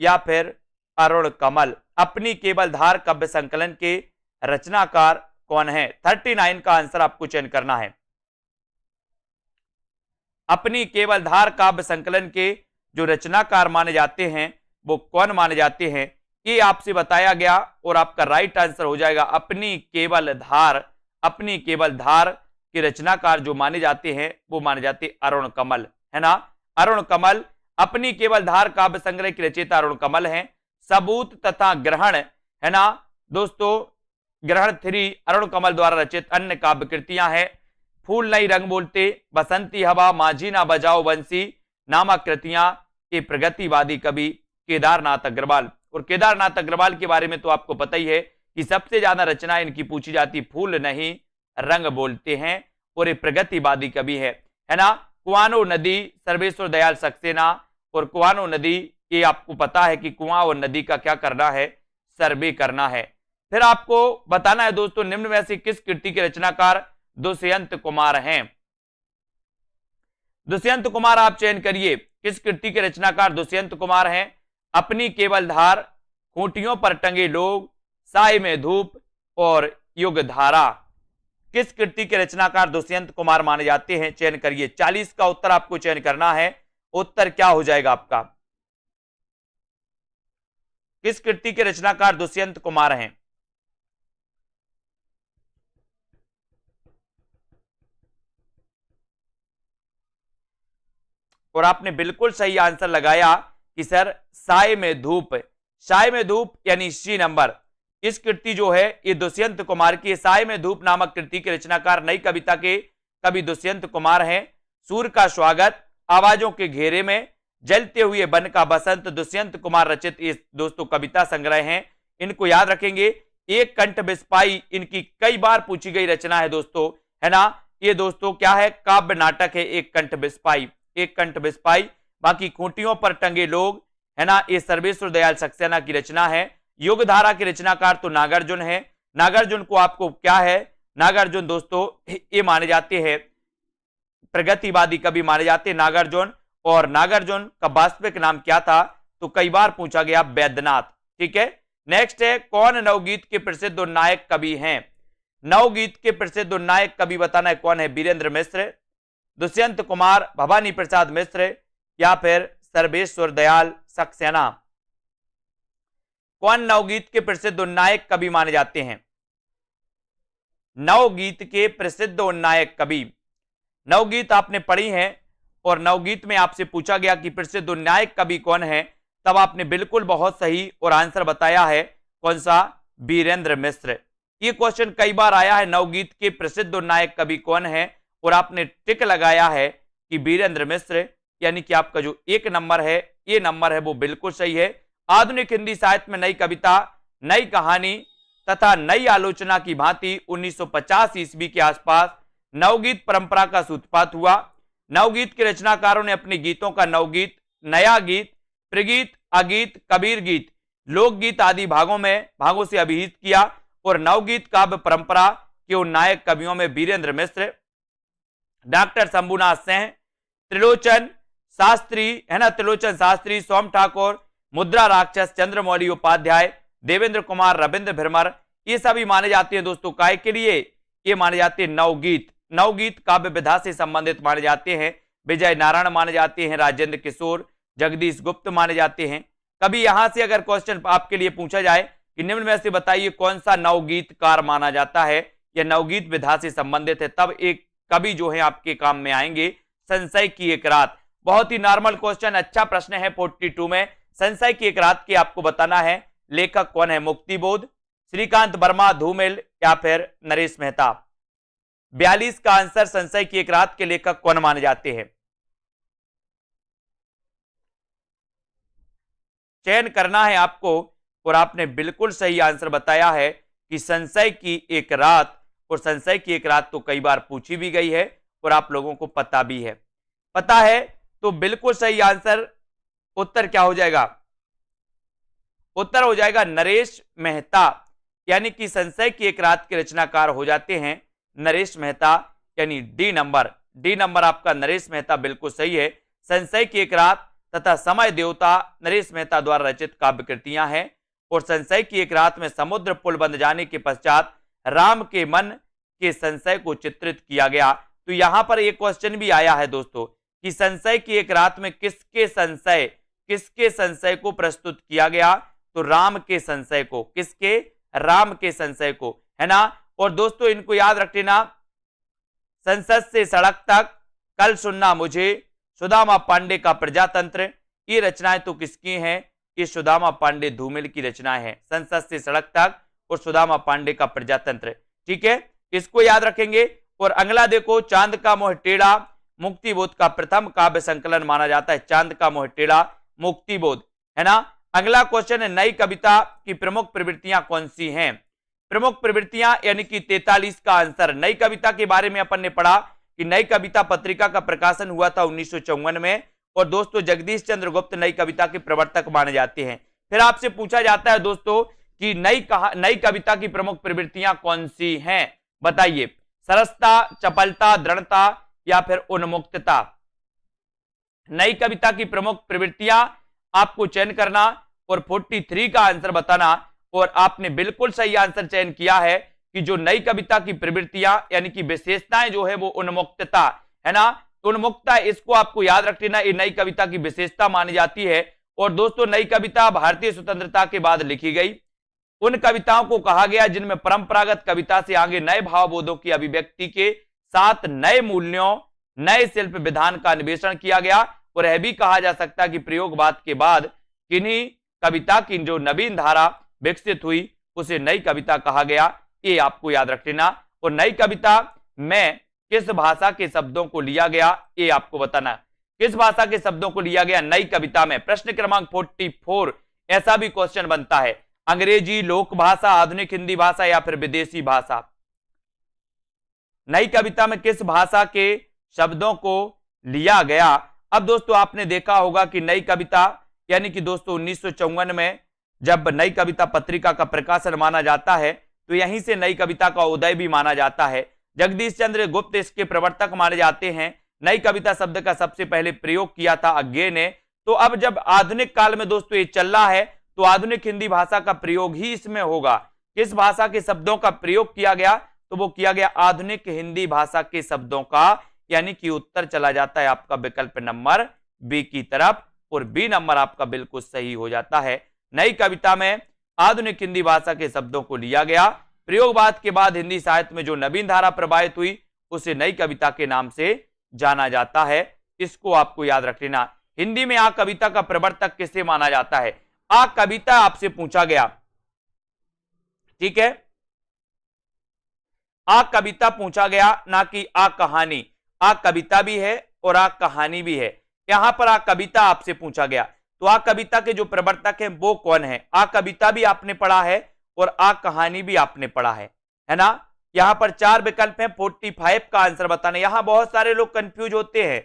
या फिर अरुण कमल। अपनी केवल धार काव्य संकलन के रचनाकार कौन है? 39 का आंसर आपको चयन करना है। अपनी केवल धार काव्य संकलन के जो रचनाकार माने जाते हैं वो कौन माने जाते हैं, ये आपसे बताया गया और आपका राइट आंसर हो जाएगा अपनी केवल धार। अपनी केवल धार के रचनाकार जो माने जाते हैं वो माने जाते अरुण कमल, है ना, अरुण कमल। अपनी केवल धार काव्य संग्रह के रचयिता अरुण कमल हैं। सबूत तथा ग्रहण, है ना दोस्तों, ग्रहण 3 अरुण कमल द्वारा रचित अन्य काव्य कृतियां हैं। फूल नई रंग बोलते, बसंती हवा, माझी ना बजाओ बंसी नामक कृतियां के प्रगतिवादी कवि केदारनाथ अग्रवाल। और केदारनाथ अग्रवाल के बारे में तो आपको पता ही है कि सबसे ज्यादा रचना इनकी पूछी जाती फूल नहीं रंग बोलते हैं, और ये प्रगतिवादी कवि है ना। कुआनो नदी, सर्वेश्वर दयाल सक्सेना। और कुआनो नदी, ये आपको पता है कि कुआं और नदी का क्या करना है? सर्वे करना है। फिर आपको बताना है दोस्तों निम्न में से किस कृति के रचनाकार दुष्यंत कुमार हैं? दुष्यंत कुमार आप चयन करिए, किस कृति के रचनाकार दुष्यंत कुमार हैं? अपनी केवल धार, खूंटियों पर टंगे लोग, साय में धूप और युग धारा। किस कृति के रचनाकार दुष्यंत कुमार माने जाते हैं? चयन करिए। 40 का उत्तर आपको चयन करना है। उत्तर क्या हो जाएगा आपका? किस कृति के रचनाकार दुष्यंत कुमार हैं? और आपने बिल्कुल सही आंसर लगाया कि सर साय में धूप। साय में धूप यानी सी नंबर। इस कृति जो है ये दुष्यंत कुमार की। साय में धूप नामक कृति के रचनाकार नई कविता के कवि दुष्यंत कुमार हैं। सूर्य का स्वागत, आवाजों के घेरे में, जलते हुए वन का बसंत दुष्यंत कुमार रचित ये दोस्तों कविता संग्रह हैं। इनको याद रखेंगे। एक कंठ बिस्पाई इनकी कई बार पूछी गई रचना है दोस्तों, है ना। ये दोस्तों क्या है? काव्य नाटक है एक कंठ बिस्पाई। एक कंठ बिस्पाई। बाकी खूंटियों पर टंगे लोग, है ना, ये सर्वेश्वर दयाल सक्सेना की रचना है। युग धारा के रचनाकार तो नागार्जुन है। नागार्जुन को आपको क्या है? नागार्जुन दोस्तों ये माने जाते हैं प्रगतिवादी कवि माने जाते हैं नागार्जुन। और नागार्जुन का वास्तविक नाम क्या था? तो कई बार पूछा गया, वैद्यनाथ। ठीक है, नेक्स्ट है कौन नवगीत के प्रसिद्ध और नायक कवि हैं? नवगीत के प्रसिद्ध और नायक कवि बताना है कौन है? वीरेंद्र मिश्र, दुष्यंत कुमार, भवानी प्रसाद मिश्र, या फिर सर्वेश्वर दयाल सक्सेना। कौन नवगीत के प्रसिद्ध उन्नायक कवि माने जाते हैं? नवगीत के प्रसिद्ध उन्नायक कवि, नवगीत आपने पढ़ी है और नवगीत में आपसे पूछा गया कि प्रसिद्ध उन्नायक कवि कौन है, तब आपने बिल्कुल बहुत सही और आंसर बताया है। कौन सा? बीरेंद्र मिश्र। ये क्वेश्चन कई बार आया है, नवगीत के प्रसिद्ध उन्नायक कवि कौन है, और आपने टिक लगाया है कि बीरेंद्र मिश्र, यानी कि आपका जो एक नंबर है, ये नंबर है वो बिल्कुल सही है। आधुनिक हिंदी साहित्य में नई कविता, नई कहानी तथा नई आलोचना की भांति 1950 ईस्वी के आसपास नवगीत परंपरा का सूत्रपात हुआ। नवगीत के रचनाकारों ने अपने गीतों का नवगीत, नया गीत, प्रगीत, अगीत, कबीर गीत, लोकगीत आदि भागों से अभिहित किया, और नवगीत काव्य परंपरा के उन्नायक कवियों में बीरेंद्र मिश्र, डॉक्टर शंभुनाथ सेन, त्रिलोचन शास्त्री है ना, त्रिलोचन शास्त्री, सोम ठाकुर, मुद्रा राक्षस, चंद्रमौली उपाध्याय, देवेंद्र कुमार, रविंद्र भ्रमर, ये सभी माने जाते हैं दोस्तों काय के लिए? ये माने जाते हैं नवगीत, नवगीत काव्य विधा से संबंधित माने जाते हैं। विजय नारायण माने जाते हैं, राजेंद्र किशोर, जगदीश गुप्त माने जाते हैं। कभी यहां से अगर क्वेश्चन आपके लिए पूछा जाए कि निम्न में से बताइए कौन सा नवगीतकार माना जाता है या नवगीत विधा से संबंधित है, तब एक कवि जो है आपके काम में आएंगे, संशय की एक रात। बहुत ही नॉर्मल क्वेश्चन, अच्छा प्रश्न है 42 में। संशय की एक रात की आपको बताना है लेखक कौन है? मुक्तिबोध, श्रीकांत वर्मा, धूमिल या फिर नरेश मेहता। 42 का आंसर संशय की एक रात के लेखक कौन माने जाते हैं? चयन करना है आपको, और आपने बिल्कुल सही आंसर बताया है कि संशय की एक रात, और संशय की एक रात तो कई बार पूछी भी गई है और आप लोगों को पता भी है। पता है तो बिल्कुल सही आंसर, उत्तर क्या हो जाएगा? उत्तर हो जाएगा नरेश मेहता, यानी कि संशय की एक रात के रचनाकार हो जाते हैं नरेश मेहता, यानी डी नंबर आपका नरेश मेहता बिल्कुल सही है। संशय की एक रात तथा समय देवता नरेश मेहता द्वारा रचित काव्य कृतियां हैं, और संशय की एक रात में समुद्र पुल बंध जाने के पश्चात राम के मन के संशय को चित्रित किया गया। तो यहां पर एक क्वेश्चन भी आया है दोस्तों कि संशय की एक रात में किसके संशय को प्रस्तुत किया गया? तो राम के संशय को। किसके? राम के संशय को, है ना। और दोस्तों इनको याद रख लेना, संसद से सड़क तक, कल सुनना मुझे, सुदामा पांडे का प्रजातंत्र, ये रचनाएं तो किसकी हैं? ये सुदामा पांडे धूमिल की रचना है, संसद से सड़क तक और सुदामा पांडे का प्रजातंत्र। ठीक है, इसको याद रखेंगे। और अगला देखो, चांद का मोह टेढ़ा मुक्तिबोध का प्रथम काव्य संकलन माना जाता है। चांद का मोह टेढ़ा मुक्तिबोध, है ना। अगला क्वेश्चन है, नई कविता की प्रमुख प्रवृत्तियां कौन सी हैं? प्रमुख प्रवृत्तियां यानी कि 43 का आंसर। नई कविता के बारे में अपन ने पढ़ा कि नई कविता पत्रिका का प्रकाशन हुआ था 1954 में, और दोस्तों जगदीश चंद्र गुप्त नई कविता के प्रवर्तक माने जाते हैं। फिर आपसे पूछा जाता है दोस्तों कि नई कविता की प्रमुख प्रवृत्तियां कौन सी हैं? बताइए, सरसता, चपलता, दृढ़ता या फिर उन्मुक्तता। नई कविता की प्रमुख प्रवृत्तियां आपको चयन करना और 43 का आंसर बताना, और आपने बिल्कुल सही आंसर चयन किया है कि जो नई कविता की प्रवृत्तियां यानी कि विशेषताएं जो है वो उन्मुक्तता, है ना। उन्मुक्तता, इसको आपको याद रख लेना, ये नई कविता की विशेषता मानी जाती है। और दोस्तों नई कविता भारतीय स्वतंत्रता के बाद लिखी गई। उन कविताओं को कहा गया जिनमें परंपरागत कविता से आगे नए भावबोधों की अभिव्यक्ति के साथ नए मूल्यों, नए शिल्प विधान का अन्वेषण किया गया। और यह भी कहा जा सकता है कि प्रयोगवाद के बाद किन्हीं कविता की जो नवीन धारा विकसित हुई उसे नई कविता कहा गया, ये आपको याद रख लेना। और नई कविता में किस भाषा के शब्दों को लिया गया, ये आपको बताना। किस भाषा के शब्दों को लिया गया नई कविता में? प्रश्न क्रमांक 44 ऐसा भी क्वेश्चन बनता है। अंग्रेजी, लोक भाषा, आधुनिक हिंदी भाषा या फिर विदेशी भाषा। नई कविता में किस भाषा के शब्दों को लिया गया? अब दोस्तों आपने देखा होगा कि नई कविता यानी कि दोस्तों 1954 में जब नई कविता पत्रिका का प्रकाशन माना जाता है तो यहीं से नई कविता का उदय भी माना जाता है। जगदीश चंद्र गुप्त इसके प्रवर्तक माने जाते हैं। नई कविता शब्द का सबसे पहले प्रयोग किया था अज्ञे ने। तो अब जब आधुनिक काल में दोस्तों ये चल रहा है तो आधुनिक हिंदी भाषा का प्रयोग ही इसमें होगा। किस भाषा के शब्दों का प्रयोग किया गया? तो वो किया गया आधुनिक हिंदी भाषा के शब्दों का, यानी कि उत्तर चला जाता है आपका विकल्प नंबर बी की तरफ, और बी नंबर आपका बिल्कुल सही हो जाता है। नई कविता में आधुनिक हिंदी भाषा के शब्दों को लिया गया। प्रयोगवाद के बाद हिंदी साहित्य में जो नवीन धारा प्रवाहित हुई उसे नई कविता के नाम से जाना जाता है। इसको आपको याद रख लेना। हिंदी में आ कविता का प्रवर्तक किसे माना जाता है? आ कविता आपसे पूछा गया, ठीक है, आ कविता पूछा गया, ना कि आ कहानी। आ कविता भी है और आ कहानी भी है। यहां पर आ कविता आपसे पूछा गया, तो आ कविता के जो प्रवर्तक है वो कौन है? आ कविता भी आपने पढ़ा है और आ कहानी भी आपने पढ़ा है ना। यहां पर 4 विकल्प हैं, 45 का आंसर बताना। यहां बहुत सारे लोग कंफ्यूज होते हैं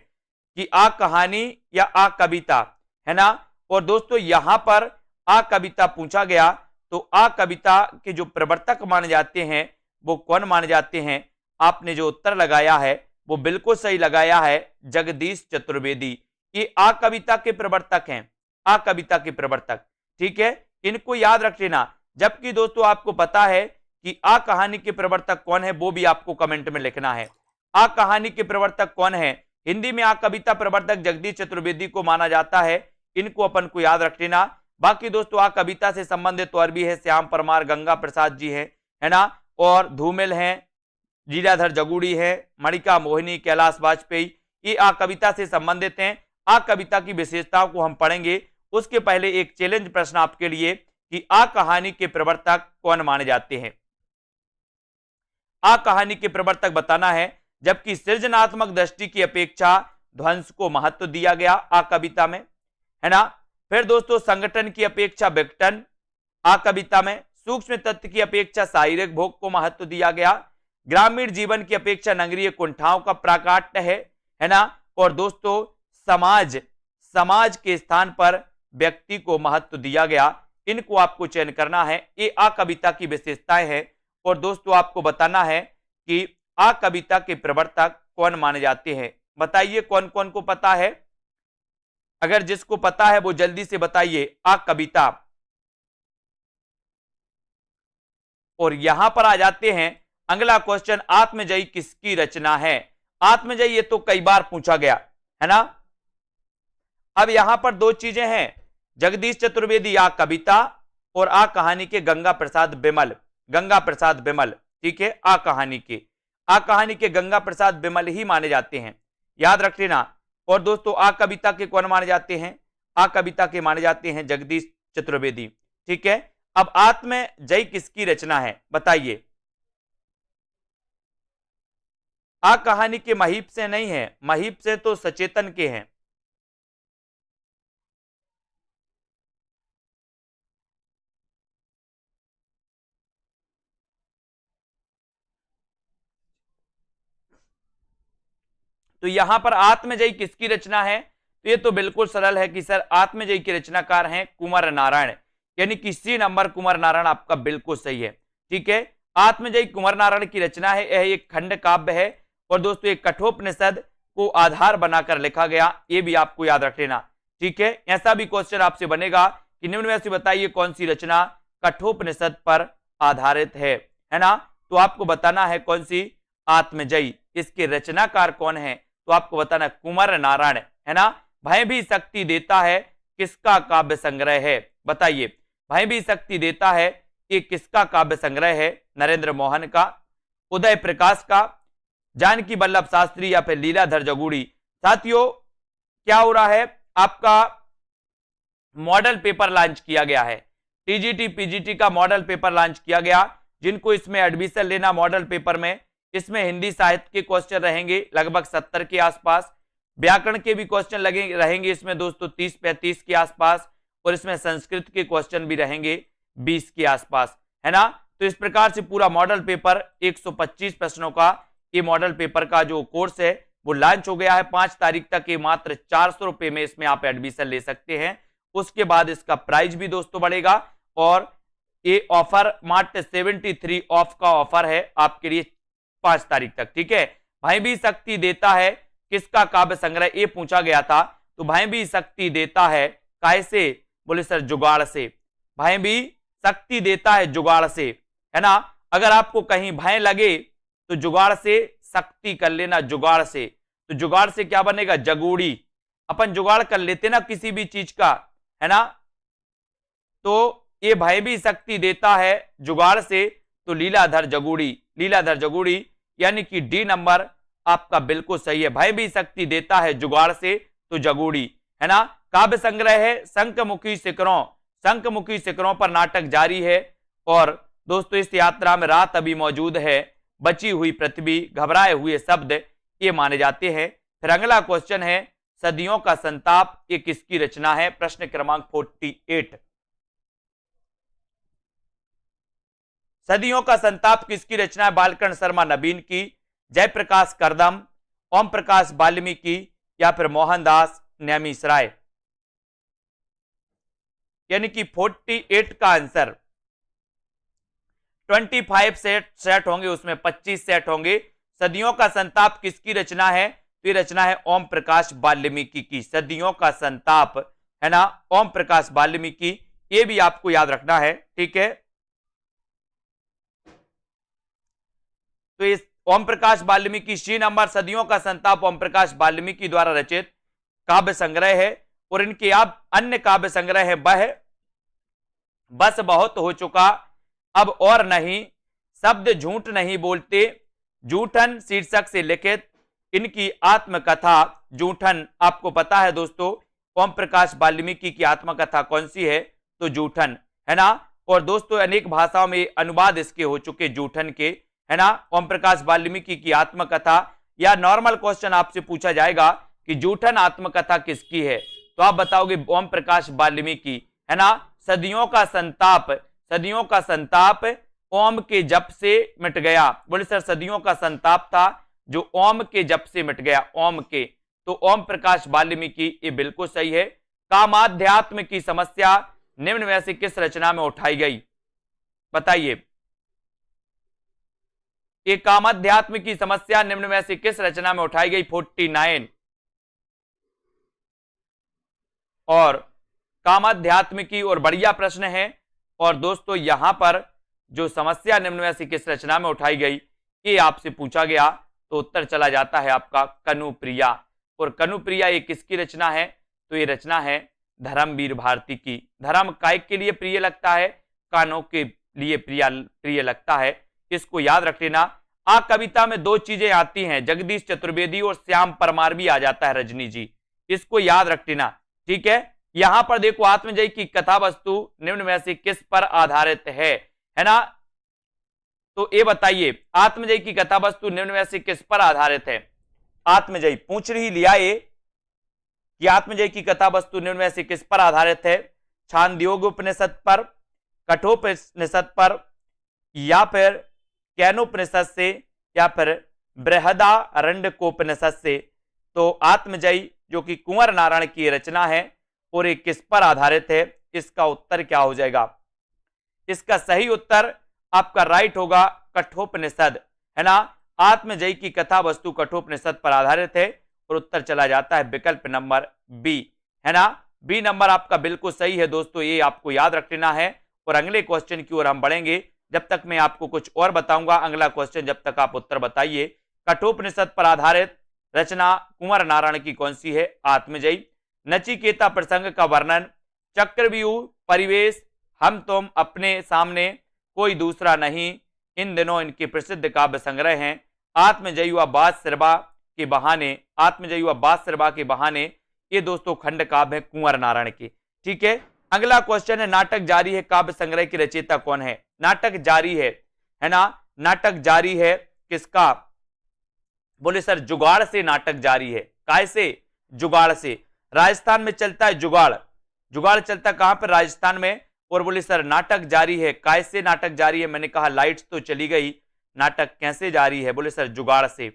कि आ कहानी या आ कविता, है ना। और दोस्तों यहां पर आ कविता पूछा गया, तो आ कविता के जो प्रवर्तक माने जाते हैं वो कौन माने जाते हैं? आपने जो उत्तर लगाया है वो बिल्कुल सही लगाया है, जगदीश चतुर्वेदी। ये आ कविता के प्रवर्तक हैं, आ कविता के प्रवर्तक, ठीक है, इनको याद रख लेना। जबकि दोस्तों आपको पता है कि आ कहानी के प्रवर्तक कौन है, वो भी आपको कमेंट में लिखना है। आ कहानी के प्रवर्तक कौन है? हिंदी में आ कविता प्रवर्तक जगदीश चतुर्वेदी को माना जाता है। इनको अपन को याद रख लेना। बाकी दोस्तों आ कविता से संबंधित और भी है, श्याम परमार, गंगा प्रसाद जी है ना, और धूमिल हैं, लीलाधर जगूड़ी है, मणिका मोहिनी, कैलाश वाजपेयी, ये आ कविता से संबंधित हैं। आ कविता की विशेषताओं को हम पढ़ेंगे। उसके पहले एक चैलेंज प्रश्न आपके लिए कि आ कहानी के प्रवर्तक कौन माने जाते हैं? आ कहानी के प्रवर्तक बताना है। जबकि सृजनात्मक दृष्टि की अपेक्षा ध्वंस को महत्व दिया गया आ कविता में, है ना। फिर दोस्तों संगठन की अपेक्षा विघटन आ कविता में, सूक्ष्म तत्व की अपेक्षा शारीरिक भोग को महत्व दिया गया, ग्रामीण जीवन की अपेक्षा नगरीय कुंठाओं का प्राकाट्य है ना। और दोस्तों समाज के स्थान पर व्यक्ति को महत्व दिया गया। इनको आपको चयन करना है। ये आ कविता की विशेषताएं हैं। और दोस्तों आपको बताना है कि आ कविता के प्रवर्तक कौन माने जाते हैं। बताइए कौन कौन को पता है? अगर जिसको पता है वो जल्दी से बताइए आ कविता। और यहां पर आ जाते हैं अगला क्वेश्चन, आत्मजयी किसकी रचना है? आत्मजयी ये तो कई बार पूछा गया, है ना। अब यहां पर दो चीजें हैं, जगदीश चतुर्वेदी आ कविता और आ कहानी के गंगा प्रसाद बिमल, ठीक है। आ कहानी के गंगा प्रसाद बिमल ही माने जाते हैं, याद रख लेना। और दोस्तों आ कविता के कौन माने जाते हैं? आ कविता के माने जाते हैं जगदीश चतुर्वेदी, ठीक है। अब आत्मजयी किसकी रचना है बताइए? आ कहानी के महीप से नहीं है, महीप से तो सचेतन के हैं। तो यहां पर आत्मजयी किसकी रचना है? तो ये तो बिल्कुल सरल है कि सर आत्मजयी के रचनाकार हैं कुंवर नारायण, यानी कि सी नंबर कुंवर नारायण आपका बिल्कुल सही है, ठीक है। आत्मजयी कुंवर नारायण की रचना है। यह एक खंड काव्य है और दोस्तों एक कठोपनिषद को आधार बनाकर लिखा गया, ये भी आपको याद रख लेना, ठीक है। ऐसा भी क्वेश्चन आपसे बनेगा कि निम्न में से बताइए कौन सी रचना कठोपनिषद पर आधारित है ना। तो आपको बताना है कौन सी? आत्मजयी। इसके रचनाकार कौन है? तो आपको बताना कुंवर नारायण, है ना। भय भी शक्ति देता है किसका काव्य संग्रह है? बताइए भय भी शक्ति देता है ये किसका काव्य संग्रह है? नरेंद्र मोहन का, उदय प्रकाश का, जानकी वल्लभ शास्त्री या फिर लीलाधर जगूड़ी? साथियों क्या हो रहा है, आपका मॉडल पेपर लॉन्च किया गया है, टीजीटी पीजीटी का मॉडल पेपर लॉन्च किया गया। जिनको इसमें एडमिशन लेना मॉडल पेपर में, इसमें हिंदी साहित्य के क्वेश्चन रहेंगे लगभग 70 के आसपास, व्याकरण के भी क्वेश्चन रहेंगे इसमें दोस्तों 30-35 के आसपास, और इसमें संस्कृत के क्वेश्चन भी रहेंगे 20 के आसपास, है ना। तो इस प्रकार से पूरा मॉडल पेपर 125 प्रश्नों का ये मॉडल पेपर का जो कोर्स है वो लॉन्च हो गया है। 5 तारीख तक ये मात्र 400 रुपए में इसमें आप एडमिशन ले सकते हैं। उसके बाद इसका प्राइस भी दोस्तों बढ़ेगा और ये ऑफर मात्र 73 ऑफ का ऑफर है आपके लिए 5 तारीख तक, ठीक है। भाई भी शक्ति देता है किसका काव्य संग्रह, ये पूछा गया था। तो भाई भी शक्ति देता है कैसे? बोले सर जुगाड़ से। भाई भी शक्ति देता है जुगाड़ से, है ना। अगर आपको कहीं भय लगे तो जुगाड़ से शक्ति कर लेना, जुगाड़ से। तो जुगाड़ से क्या बनेगा? जगूड़ी। अपन जुगाड़ कर लेते ना किसी भी चीज का, है ना। तो ये भय भी शक्ति देता है जुगाड़ से, तो लीलाधर जगूड़ी, लीलाधर जगूड़ी यानी कि डी नंबर आपका बिल्कुल सही है। भय भी शक्ति देता है जुगाड़ से, तो जगूड़ी है ना। काव्य संग्रह है शंखमुखी शिखरों, शंखमुखी शिखरों पर नाटक जारी है। और दोस्तों इस यात्रा में रात अभी मौजूद है, बची हुई पृथ्वी, घबराए हुए शब्द, ये माने जाते हैं। फिर अगला क्वेश्चन है सदियों का संताप, ये किसकी रचना है? प्रश्न क्रमांक 48। सदियों का संताप किसकी रचना है? बालकर्ण शर्मा नवीन की, जयप्रकाश करदम, ओम प्रकाश वाल्मीकि या फिर मोहनदास नेमिशराय। यानी कि 48 का आंसर 25 सेट होंगे, उसमें 25 सेट होंगे। सदियों का संताप किसकी रचना है? तो ये रचना है ओम प्रकाश वाल्मीकि की। सदियों का संताप है ना, ओम प्रकाश वाल्मीकि, ये भी आपको याद रखना है, ठीक है। तो इस ओम प्रकाश वाल्मीकि सी नंबर, सदियों का संताप ओम प्रकाश वाल्मीकि द्वारा रचित काव्य संग्रह है। और इनके आप अन्य काव्य संग्रह है वह बस बहुत हो चुका, अब और नहीं, शब्द झूठ नहीं बोलते, जूठन शीर्षक से लिखित इनकी आत्मकथा। जूठन आपको पता है दोस्तों, ओम प्रकाश वाल्मीकि की आत्मकथा कौन सी है? तो जूठन है ना। और दोस्तों अनेक भाषाओं में अनुवाद इसके हो चुके जूठन के, है ना। ओम प्रकाश वाल्मीकि की आत्मकथा, या नॉर्मल क्वेश्चन आपसे पूछा जाएगा कि जूठन आत्मकथा किसकी है, तो आप बताओगे ओम प्रकाश वाल्मीकि, है ना। सदियों का संताप, सदियों का संताप ओम के जप से मिट गया। बोले सर सदियों का संताप था जो ओम के जप से मिट गया, ओम के, तो ओम प्रकाश वाल्मीकि, ये बिल्कुल सही है। कामाध्यात्म की समस्या निम्न में से किस रचना में उठाई गई? बताइए, ये कामाध्यात्म की समस्या निम्न में से किस रचना में उठाई गई? 49। और कामाध्यात्म की और बढ़िया प्रश्न है। और दोस्तों यहां पर जो समस्या निम्न में से किस रचना में उठाई गई, ये आपसे पूछा गया, तो उत्तर चला जाता है आपका कनुप्रिया। और कनुप्रिया ये किसकी रचना है? तो ये रचना है धर्मवीर भारती की। धर्म काय के लिए प्रिय लगता है? कानों के लिए प्रिय लगता है। इसको याद रख लेना। आ कविता में दो चीजें आती हैं, जगदीश चतुर्वेदी और श्याम परमार भी आ जाता है, रजनी जी, इसको याद रख लेना, ठीक है। यहां पर देखो आत्मजयी की कथा वस्तु निम्न में से किस पर आधारित है ना। तो ये बताइए आत्मजयी की कथा वस्तु निम्न में से किस पर आधारित है? आत्मजयी पूछ ही लिया ये कि आत्मजयी की कथा वस्तु निम्न में से किस पर आधारित है? छांदयोग उपनिषद पर, कठोपनिषद पर, या फिर कैनोपनिषद से, या फिर बृहदारण्यकोपनिषद से। तो आत्मजयी जो कि कुंवर नारायण की रचना है और ये किस पर आधारित है? इसका उत्तर क्या हो जाएगा? इसका सही उत्तर आपका राइट होगा कठोपनिषद, है ना। आत्मजयी की कथा वस्तु कठोपनिषद पर आधारित है और उत्तर चला जाता है विकल्प नंबर बी, है ना। बी नंबर आपका बिल्कुल सही है दोस्तों, ये आपको याद रख लेना है। और अगले क्वेश्चन की ओर हम बढ़ेंगे, जब तक मैं आपको कुछ और बताऊंगा। अगला क्वेश्चन जब तक आप उत्तर बताइए, कठोपनिषद पर आधारित रचना कुंवर नारायण की कौन सी है? आत्मजयी। नचिकेता प्रसंग का वर्णन, चक्रव्यूह, परिवेश, हम तुम, अपने सामने, कोई दूसरा नहीं, इन दिनों इनके प्रसिद्ध काव्य संग्रह हैं। आत्मजयी व बादशाह के बहाने, आत्मजयी व बादशाह के बहाने, ये दोस्तों खंड काव्य है कुंवर नारायण के, ठीक है। अगला क्वेश्चन है नाटक जारी है काव्य संग्रह की रचयिता कौन है? नाटक जारी है ना। नाटक जारी है किसका? बोले सर जुगाड़ से नाटक जारी है। काय से? जुगाड़ से। राजस्थान में चलता है जुगाड़, जुगाड़ चलता कहां पर? राजस्थान में। और बोले सर नाटक जारी है, काय से नाटक जारी है? मैंने कहा लाइट्स तो चली गई, नाटक कैसे जारी है? बोले सर जुगाड़ से।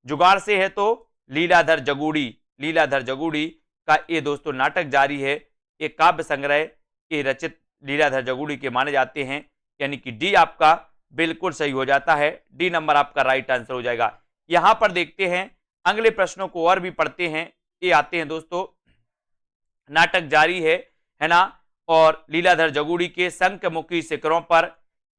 जुगाड़ से है तो लीलाधर जगूड़ी, लीलाधर जगूड़ी का ये दोस्तों नाटक जारी है, ये काव्य संग्रह के रचित लीलाधर जगूड़ी के माने जाते हैं। यानी कि डी आपका बिल्कुल सही हो जाता है, डी नंबर आपका राइट आंसर हो जाएगा। यहां पर देखते हैं अगले प्रश्नों को और भी पढ़ते हैं। ये आते हैं दोस्तों, नाटक जारी है ना। और लीलाधर जगूड़ी के शंखमुखी शिखरों पर,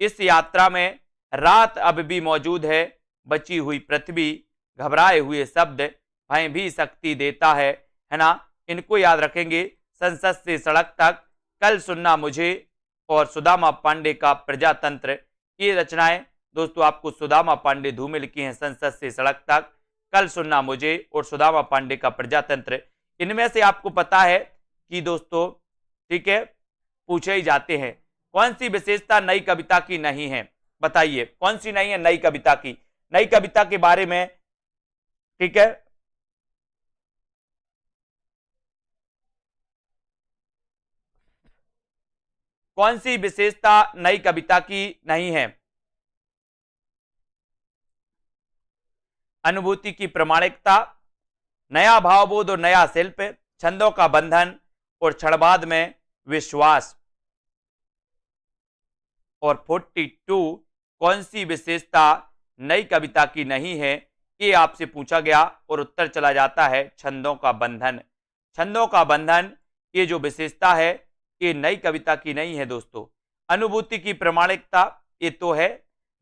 इस यात्रा में रात अब भी मौजूद है, बची हुई पृथ्वी, घबराए हुए शब्द, भय भी शक्ति देता है ना। इनको याद रखेंगे। संसद से सड़क तक, कल सुनना मुझे, और सुदामा पांडे का प्रजातंत्र। ये रचनाएं दोस्तों आपको सुदामा पांडे धूमिल की हैं, संसद से सड़क तक, कल सुनना मुझे और सुदामा पांडे का प्रजातंत्र। इनमें से आपको पता है कि दोस्तों ठीक है पूछे ही जाते हैं। कौन सी विशेषता नई कविता की नहीं है, बताइए कौन सी नहीं है नई कविता की। नई कविता के बारे में ठीक है कौन सी विशेषता नई कविता की नहीं है। अनुभूति की प्रामाणिकता, नया भावबोध और नया शिल्प, छंदों का बंधन और क्षणवाद में विश्वास। और 42 कौन सी विशेषता नई कविता की नहीं है, ये आपसे पूछा गया और उत्तर चला जाता है छंदों का बंधन। छंदों का बंधन ये जो विशेषता है ये नई कविता की नहीं है दोस्तों। अनुभूति की प्रामाणिकता ये तो है,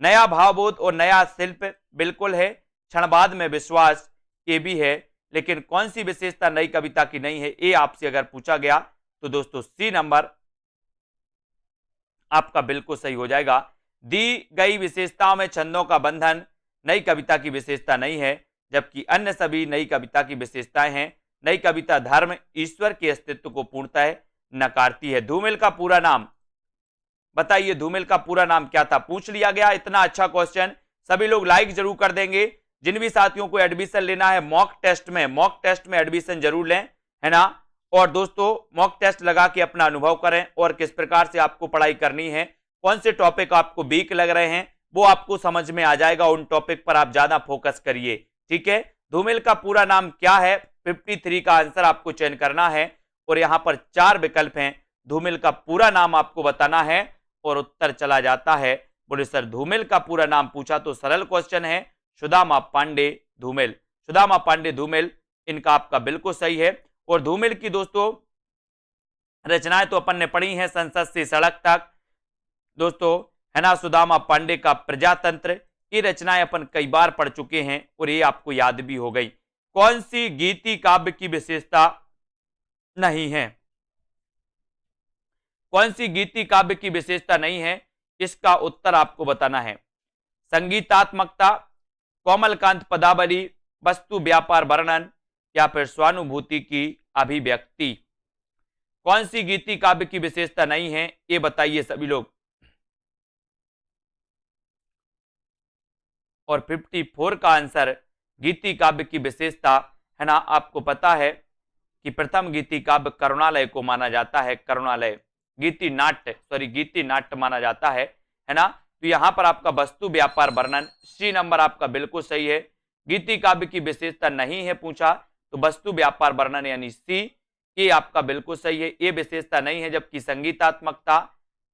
नया भावबोध और नया शिल्प बिल्कुल है, क्षणवाद में विश्वास ये भी है, लेकिन कौन सी विशेषता नई कविता की नहीं है ये आपसे अगर पूछा गया तो दोस्तों सी नंबर आपका बिल्कुल सही हो जाएगा। दी गई विशेषताओं में छंदों का बंधन नई कविता की विशेषता नहीं है, जबकि अन्य सभी नई कविता की विशेषताएं हैं। नई कविता धर्म ईश्वर के अस्तित्व को पूर्णतः नकारती है। धूमिल का पूरा नाम बताइए, धूमिल का पूरा नाम क्या था, पूछ लिया गया। इतना अच्छा क्वेश्चन, सभी लोग लाइक जरूर कर देंगे। जिन भी साथियों को एडमिशन लेना है मॉक टेस्ट में एडमिशन जरूर लें, है ना। और दोस्तों मॉक टेस्ट लगा के अपना अनुभव करें और किस प्रकार से आपको पढ़ाई करनी है, कौन से टॉपिक आपको वीक लग रहे हैं वो आपको समझ में आ जाएगा। उन टॉपिक पर आप ज्यादा फोकस करिए, ठीक है। धूमिल का पूरा नाम क्या है, 53 का आंसर आपको चयन करना है और यहां पर 4 विकल्प हैं। धूमिल का पूरा नाम आपको बताना है और उत्तर चला जाता है। बोले सर धूमिल का पूरा नाम पूछा तो सरल क्वेश्चन है, सुदामा पांडे धूमिल। सुदामा पांडे धूमिल इनका आपका बिल्कुल सही है। और धूमिल की दोस्तों रचनाएं तो अपन ने पढ़ी हैं, संसद से सड़क तक दोस्तों, है ना। सुदामा पांडे का प्रजातंत्र, ये रचनाएं अपन कई बार पढ़ चुके हैं और ये आपको याद भी हो गई। कौन सी गीति काव्य की विशेषता नहीं है, कौन सी गीति काव्य की विशेषता नहीं है, इसका उत्तर आपको बताना है। संगीतात्मकता, कोमलकांत पदावली, वस्तु व्यापार वर्णन या फिर स्वानुभूति की अभिव्यक्ति। कौन सी गीति काव्य की विशेषता नहीं है ये बताइए सभी लोग। और 54 का आंसर गीति काव्य की विशेषता, है ना, आपको पता है कि प्रथम गीति काव्य करुणालय को माना जाता है। करुणालय गीति नाट्य माना जाता है ना। तो यहां पर आपका वस्तु व्यापार वर्णन, सी नंबर आपका बिल्कुल सही है। गीति काव्य की विशेषता नहीं है पूछा तो वस्तु व्यापार वर्णन यानी सी, ये आपका बिल्कुल सही है, ये विशेषता नहीं है। जबकि संगीतात्मकता,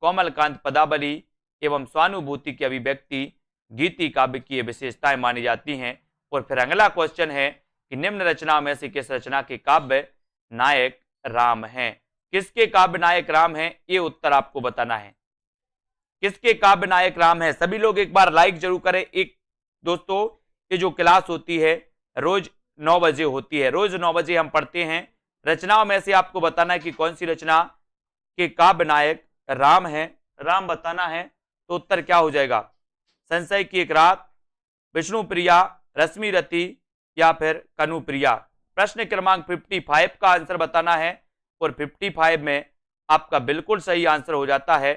कोमलकांत पदावली एवं स्वानुभूति की अभिव्यक्ति गीति काव्य की विशेषताएं मानी जाती हैं। और फिर अगला क्वेश्चन है कि निम्न रचनाओं में से किस रचना के काव्य नायक राम हैं। किसके काव्य नायक राम हैं ये उत्तर आपको बताना है। किसके काव्य नायक राम है, सभी लोग एक बार लाइक जरूर करें। एक दोस्तों ये जो क्लास होती है रोज 9 बजे होती है, रोज 9 बजे हम पढ़ते हैं। रचनाओं में से आपको बताना है कि कौन सी रचना के काव्य नायक राम है, राम बताना है। तो उत्तर क्या हो जाएगा, संशय की एक रात, विष्णुप्रिया, रश्मिरति या फिर कनुप्रिया। प्रश्न क्रमांक 55 का आंसर बताना है और 55 में आपका बिल्कुल सही आंसर हो जाता है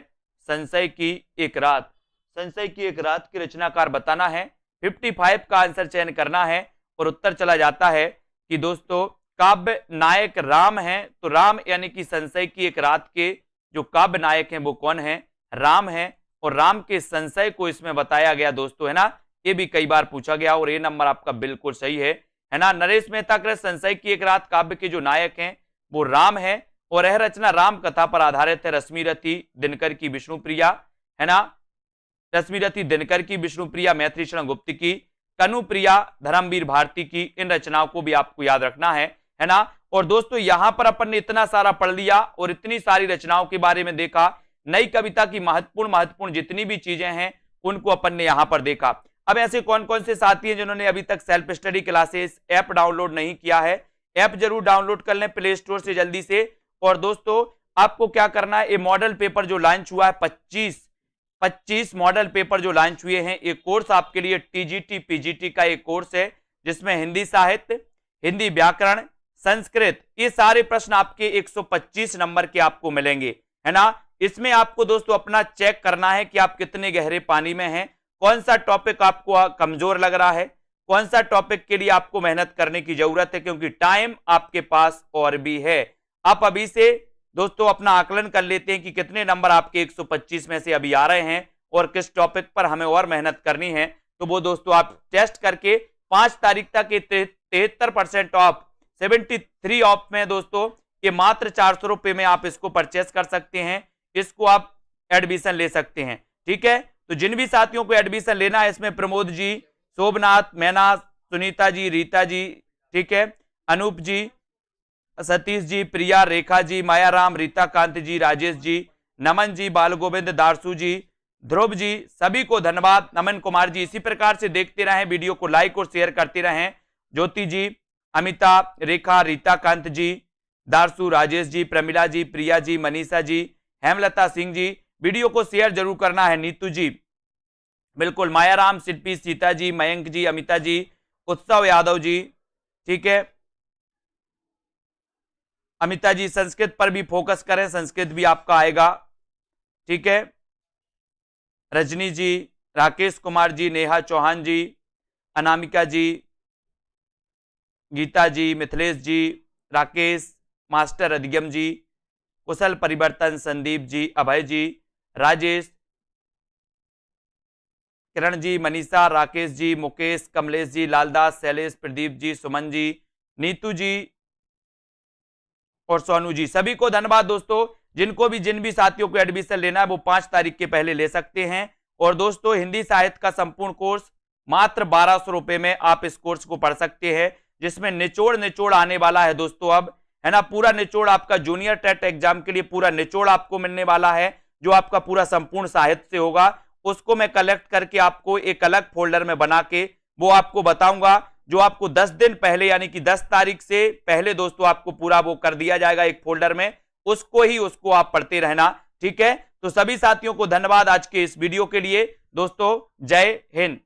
संशय की एक रात। संशय की एक रात की रचनाकार बताना है, 55 का आंसर चयन करना है और उत्तर चला जाता है कि दोस्तों काव्य नायक राम है। तो राम यानी कि संशय की एक रात के जो काव्य नायक हैं वो कौन है, राम है। और राम के संशय को इसमें बताया गया दोस्तों, है ना, ये भी कई बार पूछा गया और ये नंबर आपका बिल्कुल सही है ना। नरेश मेहता कृत संशय की एक रात काव्य के जो नायक हैं वो राम है और यह रचना राम कथा पर आधारित है। रश्मिरति दिनकर की विष्णुप्रिया, है ना, रश्मिरति दिनकर की विष्णुप्रिया मैथिली शरण गुप्त की, कनुप्रिया धर्मवीर भारती की। इन रचनाओं को भी आपको याद रखना है ना। और दोस्तों यहां पर अपन ने इतना सारा पढ़ लिया और इतनी सारी रचनाओं के बारे में देखा, नई कविता की महत्वपूर्ण जितनी भी चीजें हैं उनको अपन ने यहां पर देखा। अब ऐसे कौन कौन से साथी हैं जिन्होंने अभी तक self study classes app download नहीं किया है, ऐप जरूर डाउनलोड कर लें प्ले स्टोर से जल्दी से। और दोस्तों आपको क्या करना है, ये मॉडल पेपर जो लॉन्च हुआ है 25 मॉडल पेपर जो लॉन्च हुए हैं, ये कोर्स आपके लिए टीजीटी पीजीटी का एक कोर्स है जिसमें हिंदी साहित्य, हिंदी व्याकरण, संस्कृत, ये सारे प्रश्न आपके 125 नंबर के आपको मिलेंगे, है ना। इसमें आपको दोस्तों अपना चेक करना है कि आप कितने गहरे पानी में हैं, कौन सा टॉपिक आपको कमजोर लग रहा है, कौन सा टॉपिक के लिए आपको मेहनत करने की जरूरत है, क्योंकि टाइम आपके पास और भी है। आप अभी से दोस्तों अपना आकलन कर लेते हैं कि कितने नंबर आपके 125 में से अभी आ रहे हैं और किस टॉपिक पर हमें और मेहनत करनी है। तो वो दोस्तों आप टेस्ट करके 5 तारीख तक 73% ऑफ 73 ऑफ में दोस्तों ये मात्र 400 रुपए में आप इसको परचेस कर सकते हैं, इसको आप एडमिशन ले सकते हैं, ठीक है। तो जिन भी साथियों को एडमिशन लेना है, इसमें प्रमोद जी, शोभनाथ, मैना, सुनीता जी, रीता जी, ठीक है, अनूप जी, सतीश जी, प्रिया, रेखा जी, मायाराम, रीता कांत जी, राजेश जी, नमन जी, बाल गोविंद, दारसू जी, ध्रुव जी, सभी को धन्यवाद। नमन कुमार जी, इसी प्रकार से देखते रहें, वीडियो को लाइक और शेयर करते रहें। ज्योति जी, अमिता, रेखा, रीता कांत जी, दारसू, राजेश जी, प्रमिला जी, प्रिया जी, मनीषा जी, हेमलता सिंह जी, वीडियो को शेयर जरूर करना है। नीतू जी, बिल्कुल, मायाराम, शिल्पी, सीता जी, मयंक जी, अमिता जी, उत्सव यादव जी, ठीक है, अमिता जी, संस्कृत पर भी फोकस करें, संस्कृत भी आपका आएगा, ठीक है। रजनी जी, राकेश कुमार जी, नेहा चौहान जी, अनामिका जी, गीता जी, मिथिलेश जी, राकेश मास्टर, अधिगम जी, कुशल परिवर्तन, संदीप जी, अभय जी, राजेश, किरण जी, मनीषा, राकेश जी, मुकेश, कमलेश जी, लालदास, शैलेश, प्रदीप जी, सुमन जी, नीतू जी और सोनू जी, सभी को धन्यवाद दोस्तों। जिनको भी जिन भी साथियों को एडमिशन लेना है वो 5 तारीख के पहले ले सकते हैं। और दोस्तों हिंदी साहित्य का संपूर्ण कोर्स मात्र 1200 रुपए में आप इस कोर्स को पढ़ सकते हैं, जिसमें निचोड़ आने वाला है दोस्तों, अब है ना, पूरा निचोड़ आपका जूनियर टेट एग्जाम के लिए पूरा निचोड़ आपको मिलने वाला है, जो आपका पूरा संपूर्ण साहित्य से होगा। उसको मैं कलेक्ट करके आपको एक अलग फोल्डर में बना के वो आपको बताऊंगा, जो आपको 10 दिन पहले यानी कि 10 तारीख से पहले दोस्तों आपको पूरा वो कर दिया जाएगा एक फोल्डर में, उसको आप पढ़ते रहना, ठीक है। तो सभी साथियों को धन्यवाद आज के इस वीडियो के लिए दोस्तों, जय हिंद।